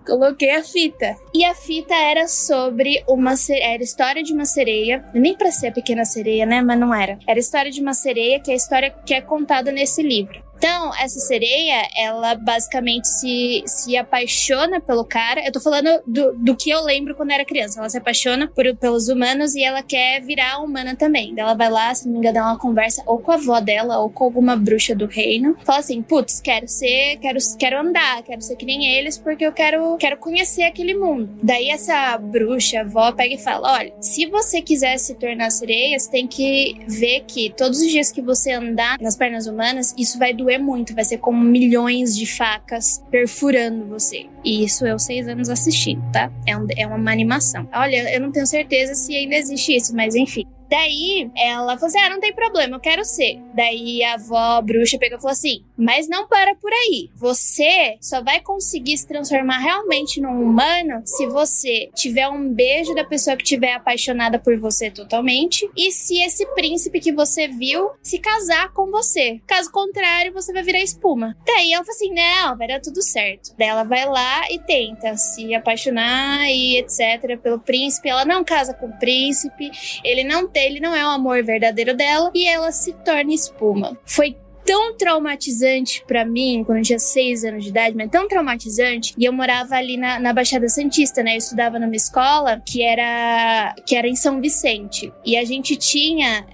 coloquei a fita. E a fita era sobre era a história de uma sereia, nem pra ser a pequena sereia, né, mas não era. Era a história de uma sereia, que é a história que é contada nesse livro. Então, essa sereia, ela basicamente se apaixona pelo cara. Eu tô falando do que eu lembro quando era criança. Ela se apaixona pelos humanos e ela quer virar humana também. Daí ela vai lá, se não me engano, dar uma conversa ou com a avó dela ou com alguma bruxa do reino. Fala assim, putz, quero andar, quero ser que nem eles porque eu quero conhecer aquele mundo. Daí essa bruxa, a avó, pega e fala, olha, se você quiser se tornar sereia, você tem que ver que todos os dias que você andar nas pernas humanas, isso vai doer muito, vai ser como milhões de facas perfurando você. E isso eu 6 anos assistindo, tá? É uma animação. Olha, eu não tenho certeza se ainda existe isso, mas enfim. Daí, ela falou assim, não tem problema, eu quero ser. Daí a avó bruxa pegou e falou assim, mas não para por aí. Você só vai conseguir se transformar realmente num humano se você tiver um beijo da pessoa que estiver apaixonada por você totalmente e se esse príncipe que você viu se casar com você. Caso contrário, você vai virar espuma. Daí ela falou assim, não, vai dar tudo certo. Daí ela vai lá e tenta se apaixonar e etc. pelo príncipe. Ela não casa com o príncipe, ele não é o amor verdadeiro dela e ela se torna espuma. Foi tão traumatizante pra mim, quando eu tinha 6 anos de idade, mas tão traumatizante, e eu morava ali na Baixada Santista, né, eu estudava numa escola que era em São Vicente, e a gente tinha,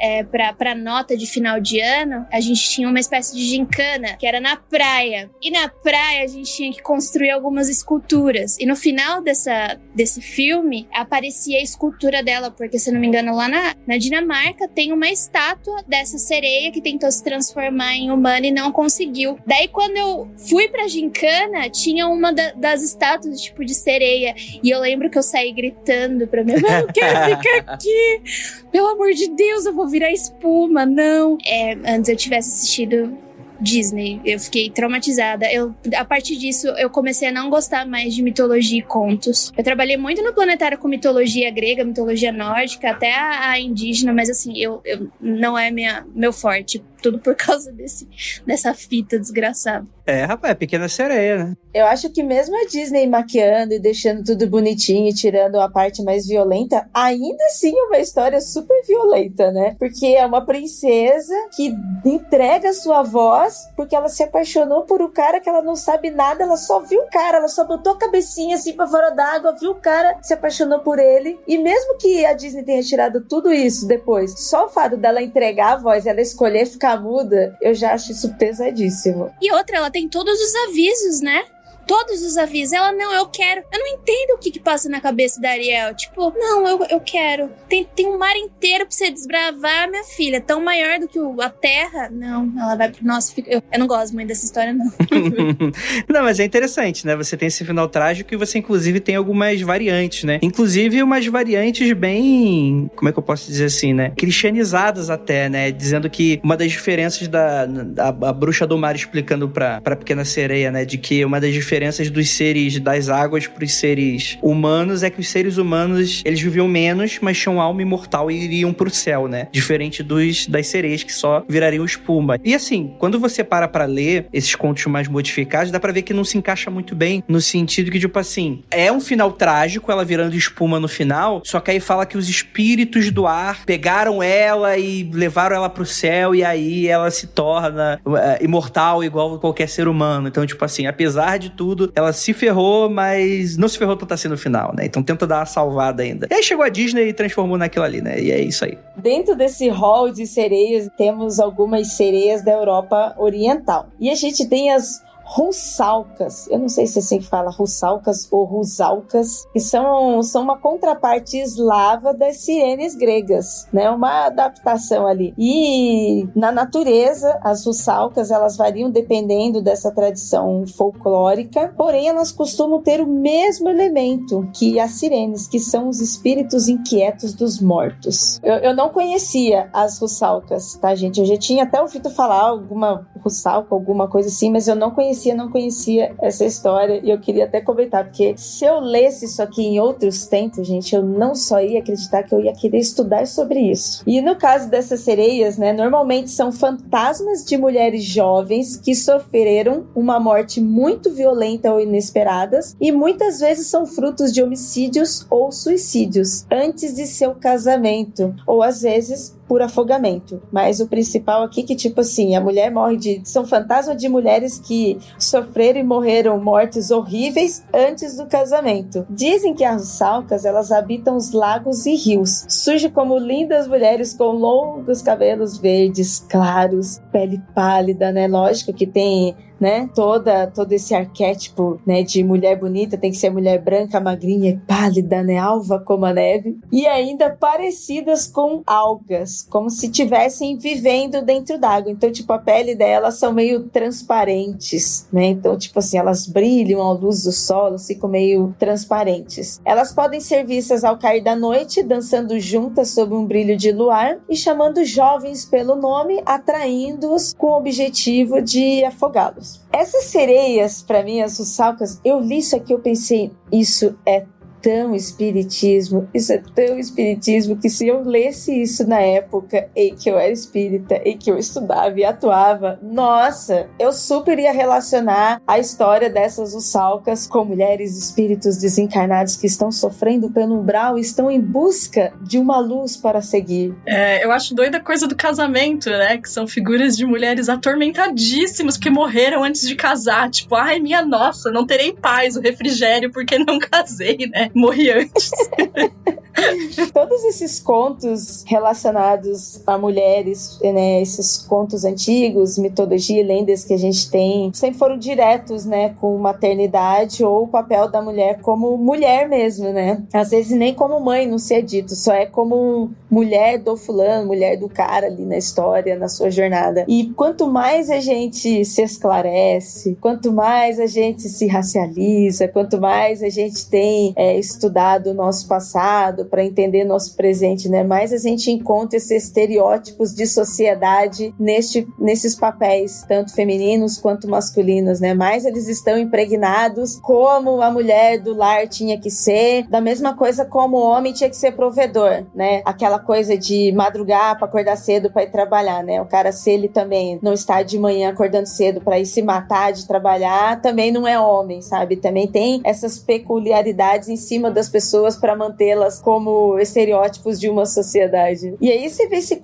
pra nota de final de ano, a gente tinha uma espécie de gincana, que era na praia, e na praia a gente tinha que construir algumas esculturas, e no final desse filme, aparecia a escultura dela, porque se não me engano, lá na Dinamarca tem uma estátua dessa sereia que tentou se transformar em humano e não conseguiu. Daí quando eu fui pra gincana, tinha uma das estátuas tipo de sereia. E eu lembro que eu saí gritando pra minha mãe, eu quero ficar aqui. Pelo amor de Deus, eu vou virar espuma. Não. Antes eu tivesse assistido Disney, eu fiquei traumatizada. A partir disso, eu comecei a não gostar mais de mitologia e contos. Eu trabalhei muito no planetário com mitologia grega, mitologia nórdica, até a indígena, mas assim, eu não é meu forte. Tudo por causa dessa fita desgraçada. Rapaz, Pequena Sereia, né? Eu acho que mesmo a Disney maquiando e deixando tudo bonitinho e tirando a parte mais violenta, ainda assim é uma história super violenta, né? Porque é uma princesa que entrega sua voz porque ela se apaixonou por um cara que ela não sabe nada, ela só viu o cara, ela só botou a cabecinha assim pra fora d'água, viu o cara, se apaixonou por ele. E mesmo que a Disney tenha tirado tudo isso depois, só o fato dela entregar a voz, ela escolher ficar muda, eu já acho isso pesadíssimo. E outra, ela tem todos os avisos, né? Todos os avisos. Ela, não, eu quero. Eu não entendo o que passa na cabeça da Ariel. Tipo, não, eu quero. Tem um mar inteiro pra você desbravar, minha filha. Tão maior do que a Terra. Não, ela vai pro nosso... Eu não gosto muito dessa história, não. Não, mas é interessante, né? Você tem esse final trágico e você, inclusive, tem algumas variantes, né? Inclusive, umas variantes bem... Como é que eu posso dizer assim, né? Cristianizadas até, né? Dizendo que uma das diferenças a Bruxa do Mar explicando pra Pequena Sereia, né? De que uma das diferenças dos seres das águas pros seres humanos é que os seres humanos, eles viviam menos, mas tinham alma imortal e iriam pro céu, né? Diferente das sereias que só virariam espuma. E assim, quando você pra ler esses contos mais modificados, dá pra ver que não se encaixa muito bem no sentido que, tipo assim, é um final trágico, ela virando espuma no final, só que aí fala que os espíritos do ar pegaram ela e levaram ela pro céu e aí ela se torna imortal igual qualquer ser humano. Então, tipo assim, apesar de tudo, ela se ferrou, mas não se ferrou tanto assim no final, né? Então tenta dar uma salvada ainda. E aí chegou a Disney e transformou naquilo ali, né? E é isso aí. Dentro desse hall de sereias, temos algumas sereias da Europa Oriental. E a gente tem as russalcas, eu não sei se é assim que fala, russalcas ou rusalcas, que são uma contraparte eslava das sirenes gregas, né? Uma adaptação ali. E na natureza, as russalcas, elas variam dependendo dessa tradição folclórica, porém elas costumam ter o mesmo elemento que as sirenes, que são os espíritos inquietos dos mortos. Eu não conhecia as russalcas, tá, gente? Eu já tinha até ouvido falar alguma russalca, alguma coisa assim, mas eu não conhecia essa história e eu queria até comentar, porque se eu lesse isso aqui em outros tempos, gente, eu não só ia acreditar, que eu ia querer estudar sobre isso. E no caso dessas sereias, né, normalmente são fantasmas de mulheres jovens que sofreram uma morte muito violenta ou inesperadas e muitas vezes são frutos de homicídios ou suicídios antes de seu casamento, ou às vezes por afogamento. Mas o principal aqui que, tipo assim, a mulher morre são fantasmas de mulheres que sofreram e morreram mortes horríveis antes do casamento. Dizem que as russalcas, elas habitam os lagos e rios. Surgem como lindas mulheres com longos cabelos verdes, claros, pele pálida, né? Lógico que tem, né, todo esse arquétipo, né, de mulher bonita, tem que ser mulher branca, magrinha e pálida, né, alva como a neve, e ainda parecidas com algas, como se estivessem vivendo dentro d'água. Então, tipo, a pele delas são meio transparentes, né, então, tipo assim, elas brilham à luz do sol, ficam meio transparentes. Elas podem ser vistas ao cair da noite, dançando juntas sob um brilho de luar e chamando jovens pelo nome, atraindo-os com o objetivo de afogá-los. Essas sereias, pra mim, as russalcas, eu li isso aqui, eu pensei, isso é tão espiritismo, que se eu lesse isso na época em que eu era espírita, em que eu estudava e atuava, nossa, eu super ia relacionar a história dessas russalcas com mulheres, espíritos desencarnados que estão sofrendo pelo umbral e estão em busca de uma luz para seguir. Eu acho doida a coisa do casamento, né, que são figuras de mulheres atormentadíssimas que morreram antes de casar, tipo, ai, minha nossa, não terei paz, o refrigério porque não casei, né? Morri antes. Todos esses contos relacionados a mulheres, né, esses contos antigos, mitologia, lendas que a gente tem, sempre foram diretos, né, com maternidade ou o papel da mulher como mulher mesmo, né? Às vezes nem como mãe não se é dito, só é como mulher do fulano, mulher do cara ali na história, na sua jornada. E quanto mais a gente se esclarece, quanto mais a gente se racializa, quanto mais a gente tem estudado o nosso passado para entender nosso presente, né? Mais a gente encontra esses estereótipos de sociedade nesses papéis, tanto femininos quanto masculinos, né? Mais eles estão impregnados como a mulher do lar tinha que ser, da mesma coisa como o homem tinha que ser provedor, né? Aquela coisa de madrugar para acordar cedo para ir trabalhar, né? O cara, se ele também não está de manhã acordando cedo para ir se matar de trabalhar, também não é homem, sabe? Também tem essas peculiaridades em cima das pessoas para mantê-las como estereótipos de uma sociedade. E aí você vê esse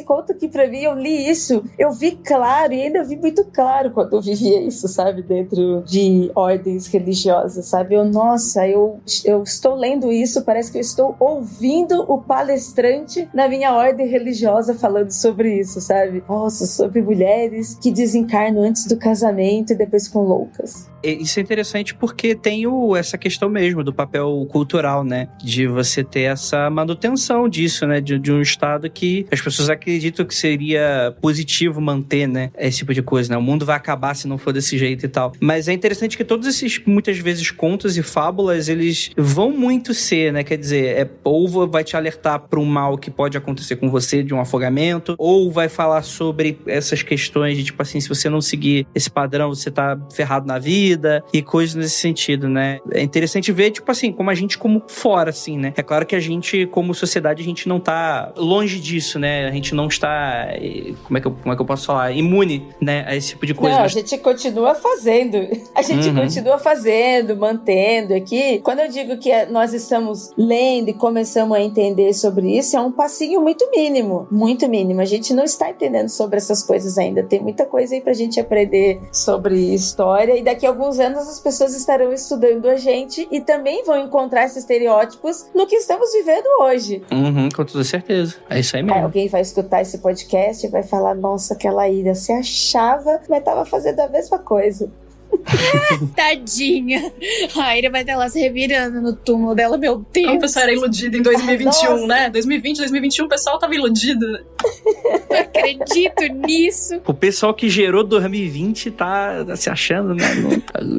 conto que pra mim, eu li isso, eu vi claro, e ainda vi muito claro quando eu vivia isso, sabe? Dentro de ordens religiosas, sabe? Eu estou lendo isso, parece que eu estou ouvindo o palestrante na minha ordem religiosa falando sobre isso, sabe? Nossa, sobre mulheres que desencarnam antes do casamento e depois ficam loucas. Isso é interessante porque tem essa questão mesmo do papel cultural, né? De você ter essa manutenção disso, né? De um estado que as pessoas acreditam que seria positivo manter, né? Esse tipo de coisa, né? O mundo vai acabar se não for desse jeito e tal. Mas é interessante que todos esses, muitas vezes, contos e fábulas, eles vão muito ser, né? Quer dizer, ou vai te alertar para um mal que pode acontecer com você, de um afogamento, ou vai falar sobre essas questões de, tipo assim, se você não seguir esse padrão, você tá ferrado na vida, e coisas nesse sentido, né? É interessante ver, tipo assim, como a gente como fora, assim, né? É claro que a gente, como sociedade, a gente não tá longe disso, né? A gente não está, como é que eu posso falar? Imune, né? A esse tipo de coisa. Não, a gente continua fazendo. A gente continua fazendo, mantendo aqui. Quando eu digo que nós estamos lendo e começamos a entender sobre isso, é um passinho muito mínimo. Muito mínimo. A gente não está entendendo sobre essas coisas ainda. Tem muita coisa aí pra gente aprender sobre história, e daqui a alguns anos as pessoas estarão estudando a gente e também vão encontrar esses estereótipos no que estamos vivendo hoje. Com toda certeza. É isso aí mesmo. Aí alguém vai escutar esse podcast e vai falar, nossa, aquela Ira se achava, mas tava fazendo a mesma coisa. Tadinha. A Ira vai estar lá se revirando no túmulo dela, meu Deus. O pessoal era iludido em 2021, né? 2020, 2021, o pessoal tava iludido. Não acredito nisso. O pessoal que gerou 2020 tá se achando, né?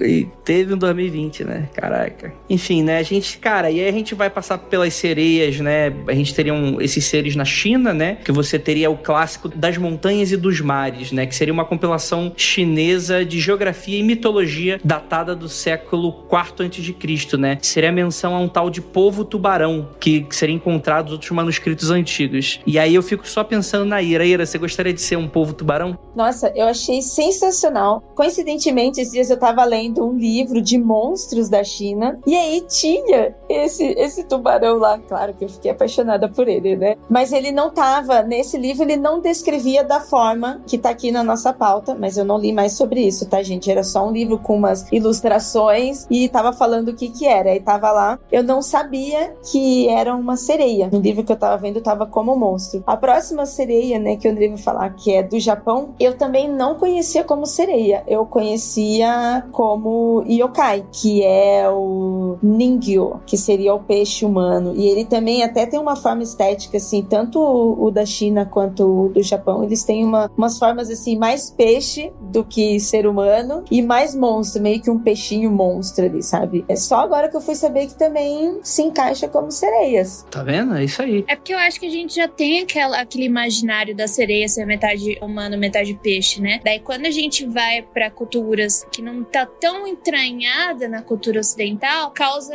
E teve um 2020, né? Caraca. Enfim, né? A gente, cara, e aí a gente vai passar pelas sereias, né? A gente teria esses seres na China, né? Que você teria o clássico das montanhas e dos mares, né? Que seria uma compilação chinesa de geografia e mitologia datada do século IV a.C., né? Seria a menção a um tal de povo tubarão, que seria encontrado nos outros manuscritos antigos. E aí eu fico só pensando na Ira. Ira, você gostaria de ser um povo tubarão? Nossa, eu achei sensacional. Coincidentemente, esses dias eu tava lendo um livro de monstros da China, e aí tinha esse tubarão lá. Claro que eu fiquei apaixonada por ele, né? Mas ele não tava, nesse livro, ele não descrevia da forma que tá aqui na nossa pauta, mas eu não li mais sobre isso, tá, gente? Era só um livro com umas ilustrações e tava falando o que era. Aí tava lá, eu não sabia que era uma sereia. No livro que eu tava vendo, tava como monstro. A próxima sereia, né, que o André vai falar, que é do Japão, eu também não conhecia como sereia. Eu conhecia como yokai, que é o Ningyo, que seria o peixe humano. E ele também até tem uma forma estética, assim, tanto o da China quanto o do Japão, eles têm umas formas, assim, mais peixe do que ser humano e mais monstro, meio que um peixinho monstro ali, sabe? É só agora que eu fui saber que também se encaixa como sereias. Tá vendo? É isso aí. É porque eu acho que a gente já tem aquele imaginário da sereia ser metade humano, metade peixe, né? Daí quando a gente vai pra culturas que não tá tão entranhada na cultura ocidental, causa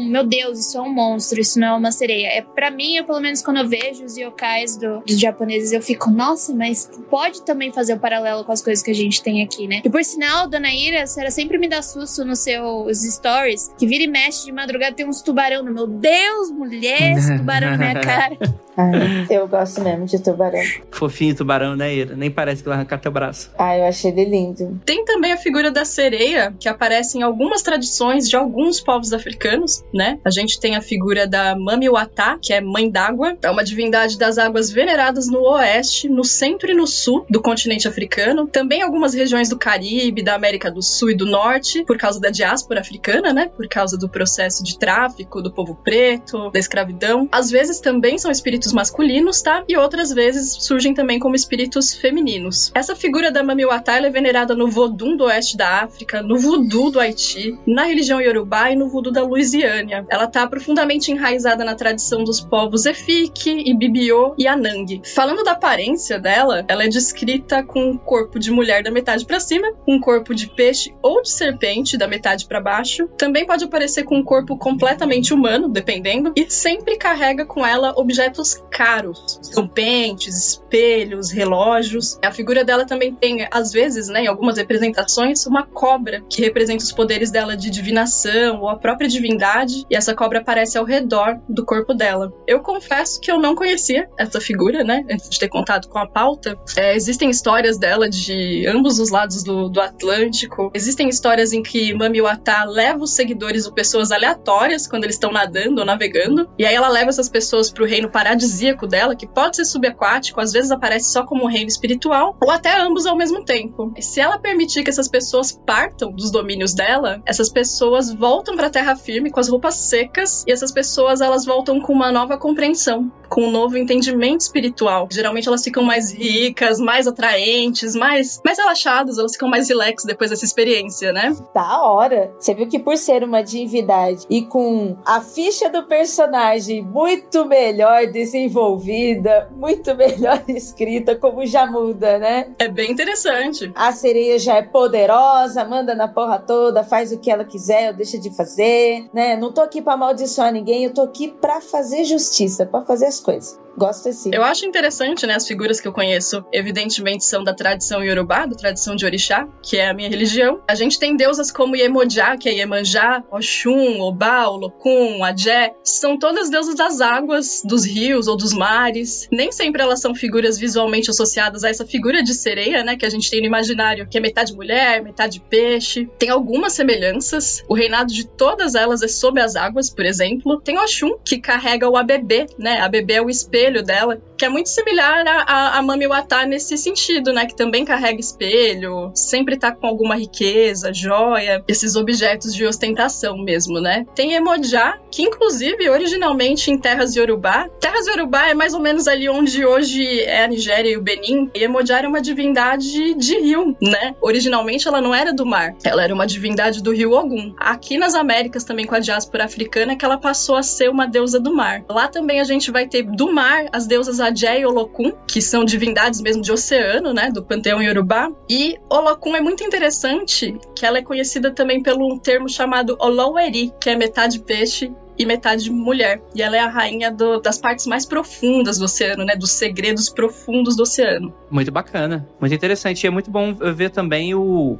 meu Deus, isso é um monstro, isso não é uma sereia. Pra mim, pelo menos quando eu vejo os yokais dos japoneses, eu fico, nossa, mas pode também fazer o paralelo com as coisas que a gente tem aqui, né? E por sinal, Dona Ira, a senhora sempre me dá susto nos seus stories, que vira e mexe de madrugada, tem uns tubarão no meu Deus, mulher, esse tubarão na minha cara. Ai, eu gosto mesmo de tubarão. Fofinho tubarão, né, Ira? Nem parece que vai arrancar teu braço. Ai, eu achei ele lindo. Tem também a figura da sereia, que aparece em algumas tradições de alguns povos africanos, né? A gente tem a figura da Mami Wata, que é mãe d'água. É uma divindade das águas veneradas no oeste, no centro e no sul do continente africano. Também algumas regiões do Caribe, da América do Sul e do Norte, por causa da diáspora africana, né? Por causa do processo de tráfico do povo preto, da escravidão. Às vezes também são espíritos masculinos, tá? E outras vezes surgem também como espíritos femininos. Essa figura da Mami Wata é venerada no Vodun do oeste da África, no Voodoo do Haiti, na religião Yorubá e no Voodoo da Louisiana. Ela tá profundamente enraizada na tradição dos povos Efik, Ibibio e Anang. Falando da aparência dela, ela é descrita com um corpo de mulher da metade pra cima, um corpo de peixe ou de serpente da metade pra baixo. Também pode aparecer com um corpo completamente humano, dependendo, e sempre carrega com ela objetos caros. São pentes, espelhos, relógios. A figura dela também tem, às vezes, né, em algumas representações, uma cobra, que representa os poderes dela de divinação ou a própria divindade, e essa cobra aparece ao redor do corpo dela. Eu confesso que eu não conhecia essa figura, né, antes de ter contato com a pauta. Existem histórias dela de ambos os lados do Atlântico. Existem histórias em que Mami Wata leva os seguidores ou pessoas aleatórias quando eles estão nadando ou navegando, e aí ela leva essas pessoas pro reino paradisíaco dela, que pode ser subaquático, às vezes aparece só como um reino espiritual, ou até ambos ao mesmo tempo. E se ela permitir que essas pessoas partam dos domínios dela, essas pessoas voltam pra terra firme com as roupas secas, e essas pessoas elas voltam com uma nova compreensão, com um novo entendimento espiritual. Geralmente elas ficam mais ricas, mais atraentes, mais relaxadas, elas ficam mais relax depois dessa experiência, né? Da hora! Você viu que por ser uma divindade e com a ficha do personagem muito melhor desenvolvida, muito melhor escrita, como já muda, né? É bem interessante. A sereia já é poderosa, manda na porra toda, faz o que ela quiser, ou deixa de fazer, né? Não tô aqui pra amaldiçoar ninguém, eu tô aqui pra fazer justiça, pra fazer as coisas. Gosto assim. Eu acho interessante, né, as figuras que eu conheço, evidentemente são da tradição Yorubá, da tradição de Orixá, que é a minha religião. A gente tem deusas como Iemoja, que é Iemanjá, Oxum, Obá, Olokun, Adjé, são todas deusas das águas, dos rios ou dos mares. Nem sempre elas são figuras visualmente associadas a essa figura de sereia, né, que a gente tem no imaginário, que é metade mulher, metade peixe. Tem algumas semelhanças. O reinado de todas elas é sob as águas, por exemplo. Tem Oxum, que carrega o Abebê, né, Abebê é o espelho dela, que é muito similar a Mami Wata nesse sentido, né? Que também carrega espelho, sempre tá com alguma riqueza, joia, esses objetos de ostentação mesmo, né? Tem Iemoja, que inclusive originalmente em terras Yorubá é mais ou menos ali onde hoje é a Nigéria e o Benin. Iemoja era uma divindade de rio, né? Originalmente ela não era do mar, ela era uma divindade do rio Ogum. Aqui nas Américas também com a diáspora africana que ela passou a ser uma deusa do mar. Lá também a gente vai ter do mar as deusas Adjé e Olokun, que são divindades mesmo de oceano, né, do panteão Yorubá. E Olokun é muito interessante, que ela é conhecida também pelo termo chamado Oloweri, que é metade peixe e metade mulher. E ela é a rainha das partes mais profundas do oceano, né, dos segredos profundos do oceano. Muito bacana, muito interessante. E é muito bom ver também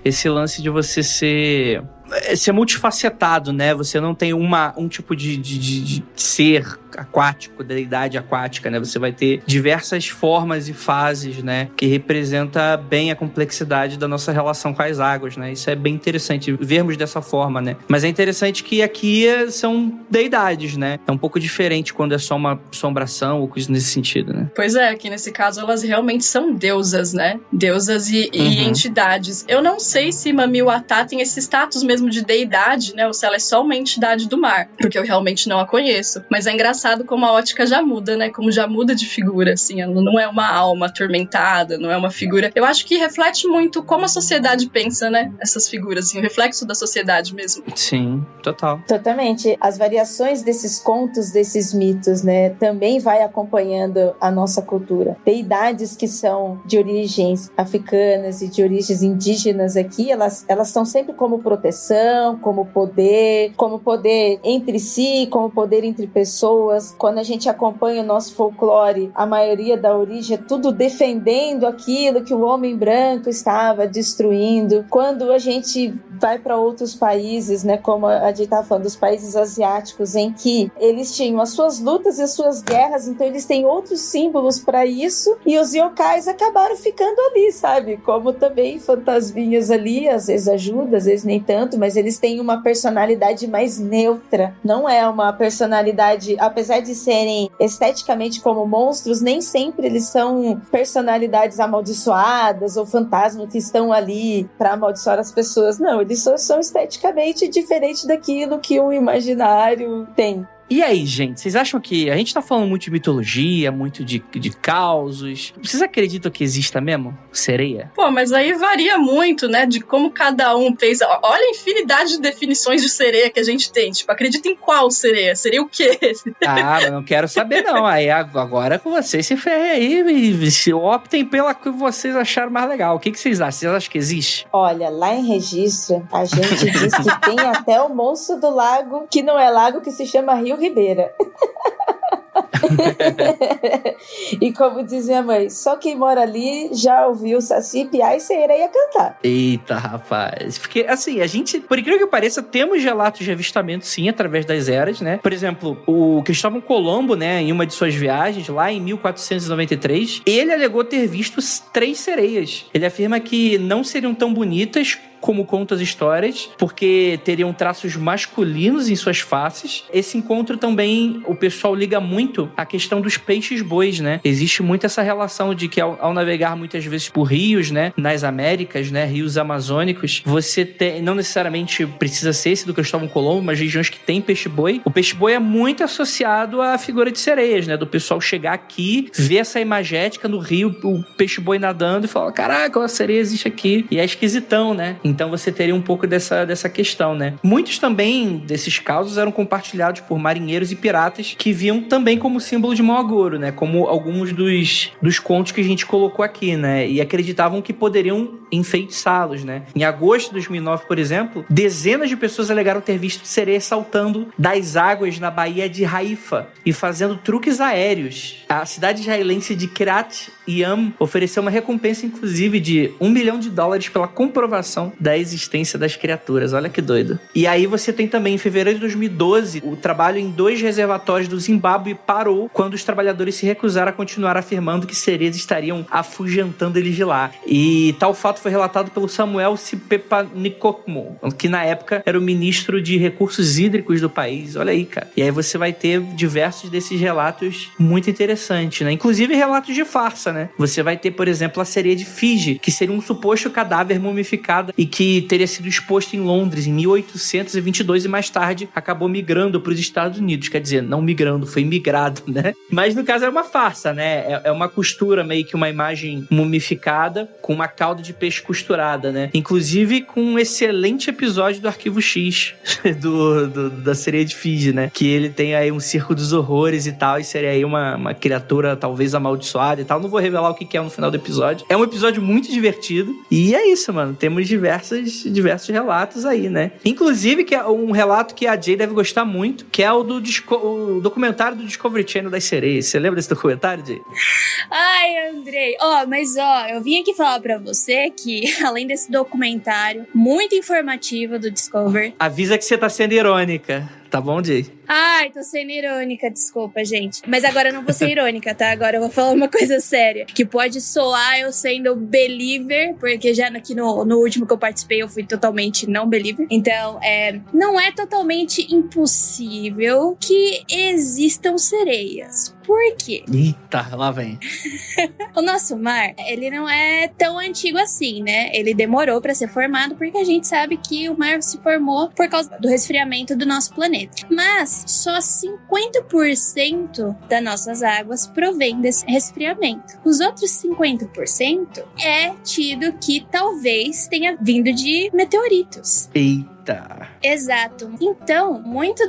esse lance de você ser multifacetado, né? Você não tem um tipo de ser aquático, deidade aquática, né? Você vai ter diversas formas e fases, né? Que representa bem a complexidade da nossa relação com as águas, né? Isso é bem interessante vermos dessa forma, né? Mas é interessante que aqui são deidades, né? É um pouco diferente quando é só uma assombração ou coisa nesse sentido, né? Pois é, aqui nesse caso elas realmente são deusas, né? Deusas e entidades. Eu não sei se Mami Wata tem esse status mesmo de deidade, né? Ou se ela é só uma entidade do mar, porque eu realmente não a conheço. Mas é engraçado como a ótica já muda, né? Como já muda de figura, assim. Ela não é uma alma atormentada, não é uma figura... Eu acho que reflete muito como a sociedade pensa, né? Essas figuras, assim, o reflexo da sociedade mesmo. Sim, total. Totalmente. As variações desses contos, desses mitos, né? Também vai acompanhando a nossa cultura. Deidades que são de origens africanas e de origens indígenas aqui, elas estão sempre como proteção, atração, como poder entre si, como poder entre pessoas. Quando a gente acompanha o nosso folclore, a maioria da origem é tudo defendendo aquilo que o homem branco estava destruindo. Quando a gente vai para outros países, né, como a gente estava falando, dos países asiáticos, em que eles tinham as suas lutas e as suas guerras, então eles têm outros símbolos para isso, e os yokais acabaram ficando ali, sabe? Como também fantasminhas ali, às vezes ajuda, às vezes nem tanto, mas eles têm uma personalidade mais neutra. Não é uma personalidade, apesar de serem esteticamente como monstros, nem sempre eles são personalidades amaldiçoadas ou fantasmas que estão ali para amaldiçoar as pessoas. Não, eles são esteticamente diferentes daquilo que o imaginário tem. E aí, gente, vocês acham que a gente tá falando muito de mitologia, muito de causos? Vocês acreditam que exista mesmo sereia? Pô, mas aí varia muito, né, de como cada um fez. Olha a infinidade de definições de sereia que a gente tem. Tipo, acredita em qual sereia? Seria o quê? Ah, não quero saber não. Aí agora é com vocês, se ferrem aí e se optem pela que vocês acharam mais legal. O que vocês acham? Vocês acham que existe? Olha, lá em Registro, a gente diz que tem até o monstro do lago, que não é lago, que se chama Rio Ribeira. E como diz minha mãe, só quem mora ali já ouviu Saci, Piá e sereia cantar. Eita, rapaz. Porque, assim, a gente, por incrível que pareça, temos relatos de avistamento, sim, através das eras, né? Por exemplo, o Cristóvão Colombo, né, em uma de suas viagens, lá em 1493, ele alegou ter visto 3 sereias. Ele afirma que não seriam tão bonitas como conta as histórias, porque teriam traços masculinos em suas faces. Esse encontro também, o pessoal liga muito à questão dos peixes-bois, né? Existe muito essa relação de que ao navegar muitas vezes por rios, né, nas Américas, né, rios amazônicos, você tem, não necessariamente precisa ser esse do Cristóvão Colombo, mas regiões que tem peixe-boi. O peixe-boi é muito associado à figura de sereias, né? Do pessoal chegar aqui, ver essa imagética no rio, o peixe-boi nadando e falar, caraca, uma sereia existe aqui. E é esquisitão, né? Então você teria um pouco dessa questão, né? Muitos também desses casos eram compartilhados por marinheiros e piratas que viam também como símbolo de mau agouro, né? Como alguns dos contos que a gente colocou aqui, né? E acreditavam que poderiam enfeitiçá-los, né? Em agosto de 2009, por exemplo, dezenas de pessoas alegaram ter visto sereias saltando das águas na Baía de Haifa e fazendo truques aéreos. A cidade israelense de Kiryat Yam ofereceu uma recompensa, inclusive, de $1 milhão pela comprovação da existência das criaturas. Olha que doido. E aí você tem também, em fevereiro de 2012, o trabalho em 2 reservatórios do Zimbábue parou quando os trabalhadores se recusaram a continuar afirmando que sereias estariam afugentando eles de lá. E tal fato foi relatado pelo Samuel Sipepanikokmo, que na época era o ministro de recursos hídricos do país. Olha aí, cara. E aí você vai ter diversos desses relatos muito interessantes, né? Inclusive relatos de farsa, né? Você vai ter, por exemplo, a sereia de Fiji, que seria um suposto cadáver mumificado e que teria sido exposto em Londres em 1822 e mais tarde acabou migrando para os Estados Unidos. Quer dizer, não migrando, foi migrado, né? Mas no caso é uma farsa, né? É uma costura, meio que uma imagem mumificada com uma cauda de peixe costurada, né? Inclusive com um excelente episódio do Arquivo X da sereia de Fiji, né? Que ele tem aí um circo dos horrores e tal, e seria aí uma criatura talvez amaldiçoada e tal. Não vou revelar o que é no final do episódio. É um episódio muito divertido e é isso, mano. Temos diversos relatos aí, né? Inclusive, que é um relato que a Jay deve gostar muito, que é o o documentário do Discovery Channel das sereias. Você lembra desse documentário, Jay? Ai, Andrei. Mas eu vim aqui falar pra você que, além desse documentário muito informativo do Discovery... Avisa que você tá sendo irônica. Tá bom, Jay? Ai, tô sendo irônica, desculpa, gente. Mas agora eu não vou ser irônica, tá? Agora eu vou falar uma coisa séria. Que pode soar eu sendo believer, porque já aqui no último que eu participei eu fui totalmente não believer. Então, não é totalmente impossível que existam sereias. Por quê? Eita, lá vem. O nosso mar, ele não é tão antigo assim, né? Ele demorou pra ser formado porque a gente sabe que o mar se formou por causa do resfriamento do nosso planeta. Mas só 50% das nossas águas provém desse resfriamento. Os outros 50% é tido que talvez tenha vindo de meteoritos. Eita. Exato. Então, muita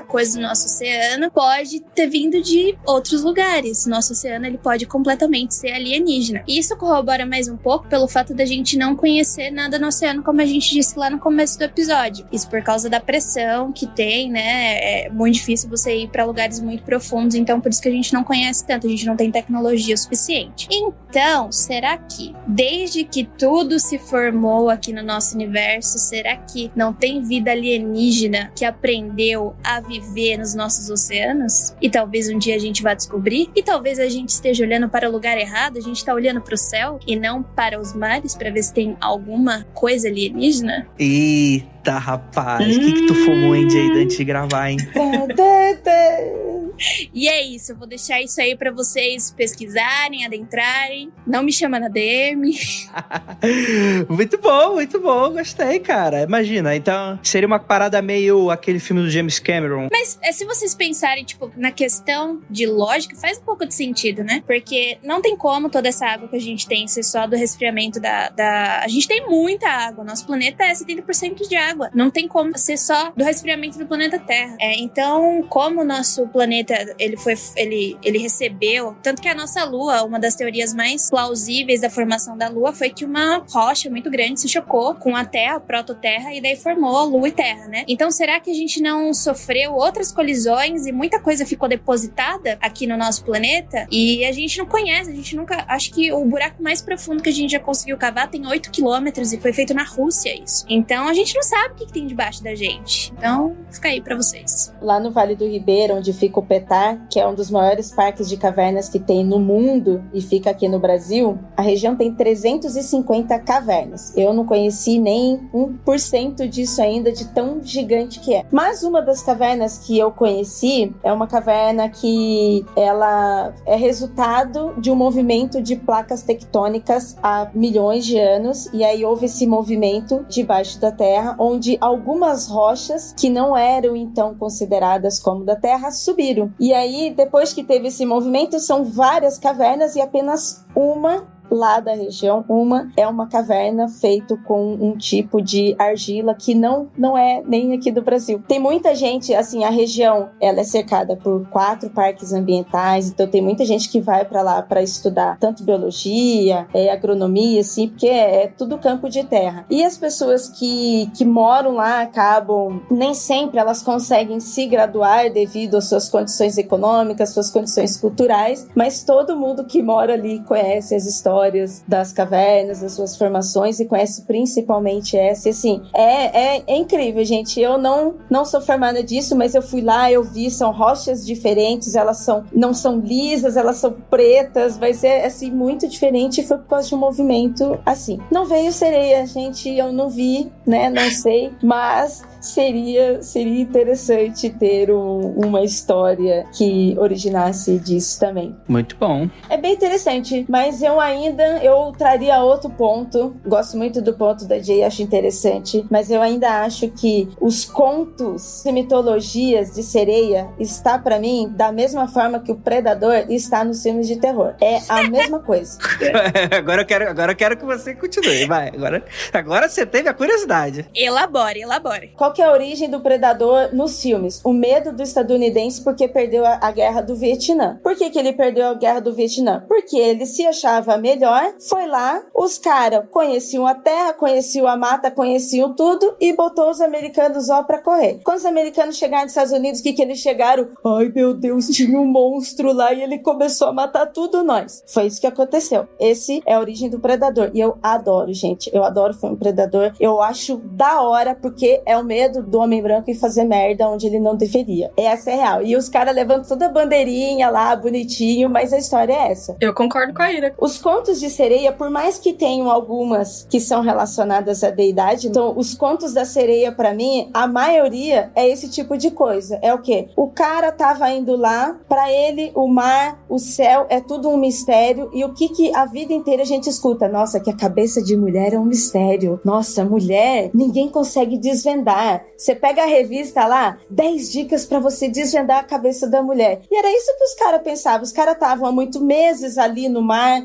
coisa do nosso oceano pode ter vindo de outros lugares. Nosso oceano, ele pode completamente ser alienígena. E isso corrobora mais um pouco pelo fato da gente não conhecer nada no oceano, como a gente disse lá no começo do episódio. Isso por causa da pressão que tem, né? É muito difícil você ir para lugares muito profundos, então por isso que a gente não conhece tanto, a gente não tem tecnologia suficiente. Então, será que, desde que tudo se formou aqui no nosso universo, será que não tem vida alienígena que aprendeu a viver nos nossos oceanos? E talvez um dia a gente vá descobrir? E talvez a gente esteja olhando para o lugar errado, a gente está olhando para o céu e não para os mares para ver se tem alguma coisa alienígena? Eita, rapaz, o que tu fumou, Indy, aí antes de gravar, hein? E é isso, eu vou deixar isso aí pra vocês pesquisarem, adentrarem. Não me chama na DM. Muito bom, gostei, cara. Imagina, então seria uma parada meio aquele filme do James Cameron. Mas se vocês pensarem, tipo, na questão de lógica, faz um pouco de sentido, né? Porque não tem como toda essa água que a gente tem ser só do resfriamento da... A gente tem muita água, nosso planeta é 70% de água. Não tem como ser só do resfriamento do planeta Terra. Então, como o nosso planeta ele recebeu, tanto que a nossa Lua, uma das teorias mais plausíveis da formação da Lua foi que uma rocha muito grande se chocou com a Terra, a prototerra, e daí formou Lua e Terra, né? Então será que a gente não sofreu outras colisões e muita coisa ficou depositada aqui no nosso planeta? E a gente não conhece, a gente nunca... Acho que o buraco mais profundo que a gente já conseguiu cavar tem 8 quilômetros e foi feito na Rússia isso. Então a gente não sabe o que tem debaixo da gente. Então fica aí pra vocês. Lá no Vale do Ribeira, onde fica o Petar, que é um dos maiores parques de cavernas que tem no mundo e fica aqui no Brasil, a região tem 350 cavernas. Eu não conheci nem 1% disso ainda, de tão gigante que é. Mas uma das cavernas que eu conheci é uma caverna que ela é resultado de um movimento de placas tectônicas há milhões de anos, e aí houve esse movimento debaixo da Terra, onde algumas rochas que não eram então consideradas como da Terra subiram. E aí, depois que teve esse movimento, são várias cavernas e apenas uma lá da região, é uma caverna feita com um tipo de argila que não é nem aqui do Brasil. Tem muita gente, assim, a região, ela é cercada por 4 parques ambientais, então tem muita gente que vai pra lá pra estudar tanto biologia, agronomia, assim, porque é tudo campo de terra. E as pessoas que moram lá acabam, nem sempre elas conseguem se graduar devido às suas condições econômicas, suas condições culturais, mas todo mundo que mora ali conhece as histórias das cavernas, das suas formações, e conhece principalmente essa. E assim, é incrível, gente. Eu não sou formada disso, mas eu fui lá, eu vi, são rochas diferentes, elas não são lisas, elas são pretas, vai ser assim, muito diferente, e foi por causa de um movimento assim. Não veio sereia, gente, eu não vi, né, não sei, mas seria interessante ter uma história que originasse disso também. Muito bom. É bem interessante, mas eu traria outro ponto. Gosto muito do ponto da Jay, acho interessante, mas eu ainda acho que os contos e mitologias de sereia está, pra mim, da mesma forma que o Predador está nos filmes de terror. É a mesma coisa. Agora eu quero que você continue, vai. Agora você teve a curiosidade. Elabore. Qual que é a origem do Predador nos filmes? O medo do estadunidense porque perdeu a guerra do Vietnã. Por que ele perdeu a guerra do Vietnã? Porque ele se achava melhor, foi lá, os caras conheciam a terra, conheciam a mata, conheciam tudo e botou os americanos ó pra correr. Quando os americanos chegaram nos Estados Unidos, o que eles chegaram? Ai, meu Deus, tinha um monstro lá e ele começou a matar tudo nós. Foi isso que aconteceu. Esse é a origem do Predador. E eu adoro, gente. Eu adoro o filme Predador. Eu acho da hora porque é o medo do homem branco e fazer merda onde ele não deveria. Essa é real. E os caras levantam toda a bandeirinha lá, bonitinho, mas a história é essa. Eu concordo com a Ira. Os contos de sereia, por mais que tenham algumas que são relacionadas à deidade, então os contos da sereia, pra mim, a maioria é esse tipo de coisa. É o quê? O cara tava indo lá, pra ele, o mar, o céu, é tudo um mistério, e o que a vida inteira a gente escuta? Nossa, que a cabeça de mulher é um mistério. Nossa, mulher, ninguém consegue desvendar. Você pega a revista lá, 10 dicas pra você desvendar a cabeça da mulher. E era isso que os caras pensavam. Os caras estavam há muitos meses ali no mar,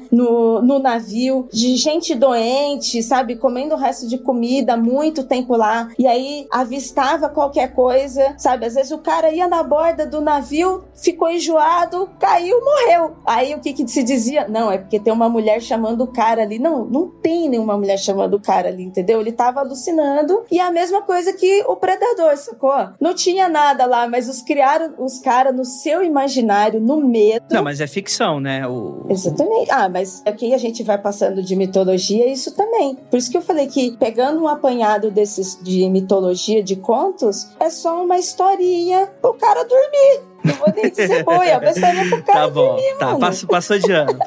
no navio, de gente doente, sabe? Comendo o resto de comida, muito tempo lá. E aí avistava qualquer coisa, sabe? Às vezes o cara ia na borda do navio, ficou enjoado, caiu, morreu. Aí o que se dizia? Não, é porque tem uma mulher chamando o cara ali. Não tem nenhuma mulher chamando o cara ali, entendeu? Ele tava alucinando. E é a mesma coisa que o Predador, sacou? Não tinha nada lá, mas criaram os caras no seu imaginário, no medo. Não, mas é ficção, né? Exatamente. Mas aqui a gente vai passando de mitologia, isso também. Por isso que eu falei que, pegando um apanhado desses de mitologia, de contos, é só uma historinha pro cara dormir. Não vou nem dizer boia, mas historinha pro cara dormir, mano. Passou de ano.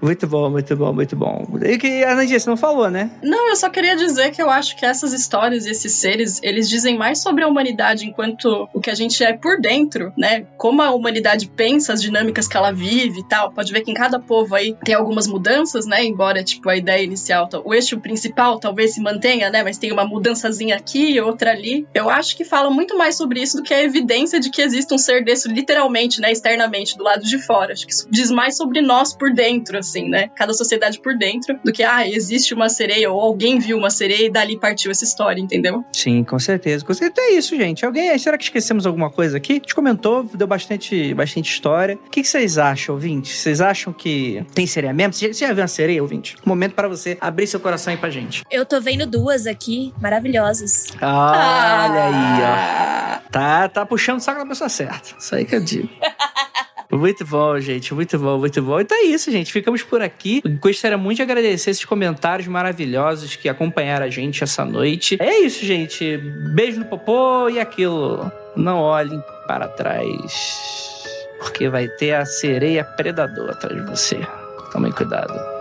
Muito bom. E que a Nandia, você não falou, né? Não, eu só queria dizer que eu acho que essas histórias e esses seres, eles dizem mais sobre a humanidade enquanto o que a gente é por dentro, né? Como a humanidade pensa, as dinâmicas que ela vive e tal. Pode ver que em cada povo aí tem algumas mudanças, né? Embora, a ideia inicial, o eixo principal talvez se mantenha, né? Mas tem uma mudançazinha aqui e outra ali. Eu acho que fala muito mais sobre isso do que a evidência de que existe um ser desse literalmente, né? Externamente, do lado de fora. Acho que isso diz mais sobre nós por dentro, assim, né? Cada sociedade por dentro, do que, existe uma sereia, ou alguém viu uma sereia e dali partiu essa história, entendeu? Sim, com certeza. É isso, gente. Será que esquecemos alguma coisa aqui? A gente comentou, deu bastante história. O que vocês acham, ouvinte? Vocês acham que tem sereia mesmo? Você já viu uma sereia, ouvinte? Momento pra você abrir seu coração aí pra gente. Eu tô vendo 2 aqui, maravilhosas. Olha aí, ó. Tá puxando o saco da pessoa certa. Isso aí que eu digo. Muito bom, gente. Muito bom. Então é isso, gente. Ficamos por aqui. Gostaria muito de agradecer esses comentários maravilhosos que acompanharam a gente essa noite. É isso, gente. Beijo no popô e aquilo. Não olhem para trás, porque vai ter a sereia predadora atrás de você. Tomem cuidado.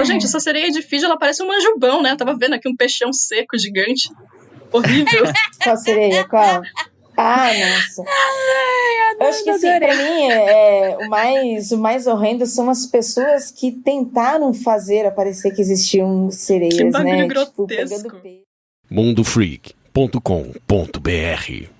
Gente, essa sereia de Fiji, ela parece um manjubão, né? Eu tava vendo aqui um peixão seco, gigante. Horrível. Qual sereia? Qual? Nossa. Eu acho que, assim, pra mim, o mais horrendo são as pessoas que tentaram fazer parecer que existiam sereias, que bagulho né? grotesco. mundofreak.com.br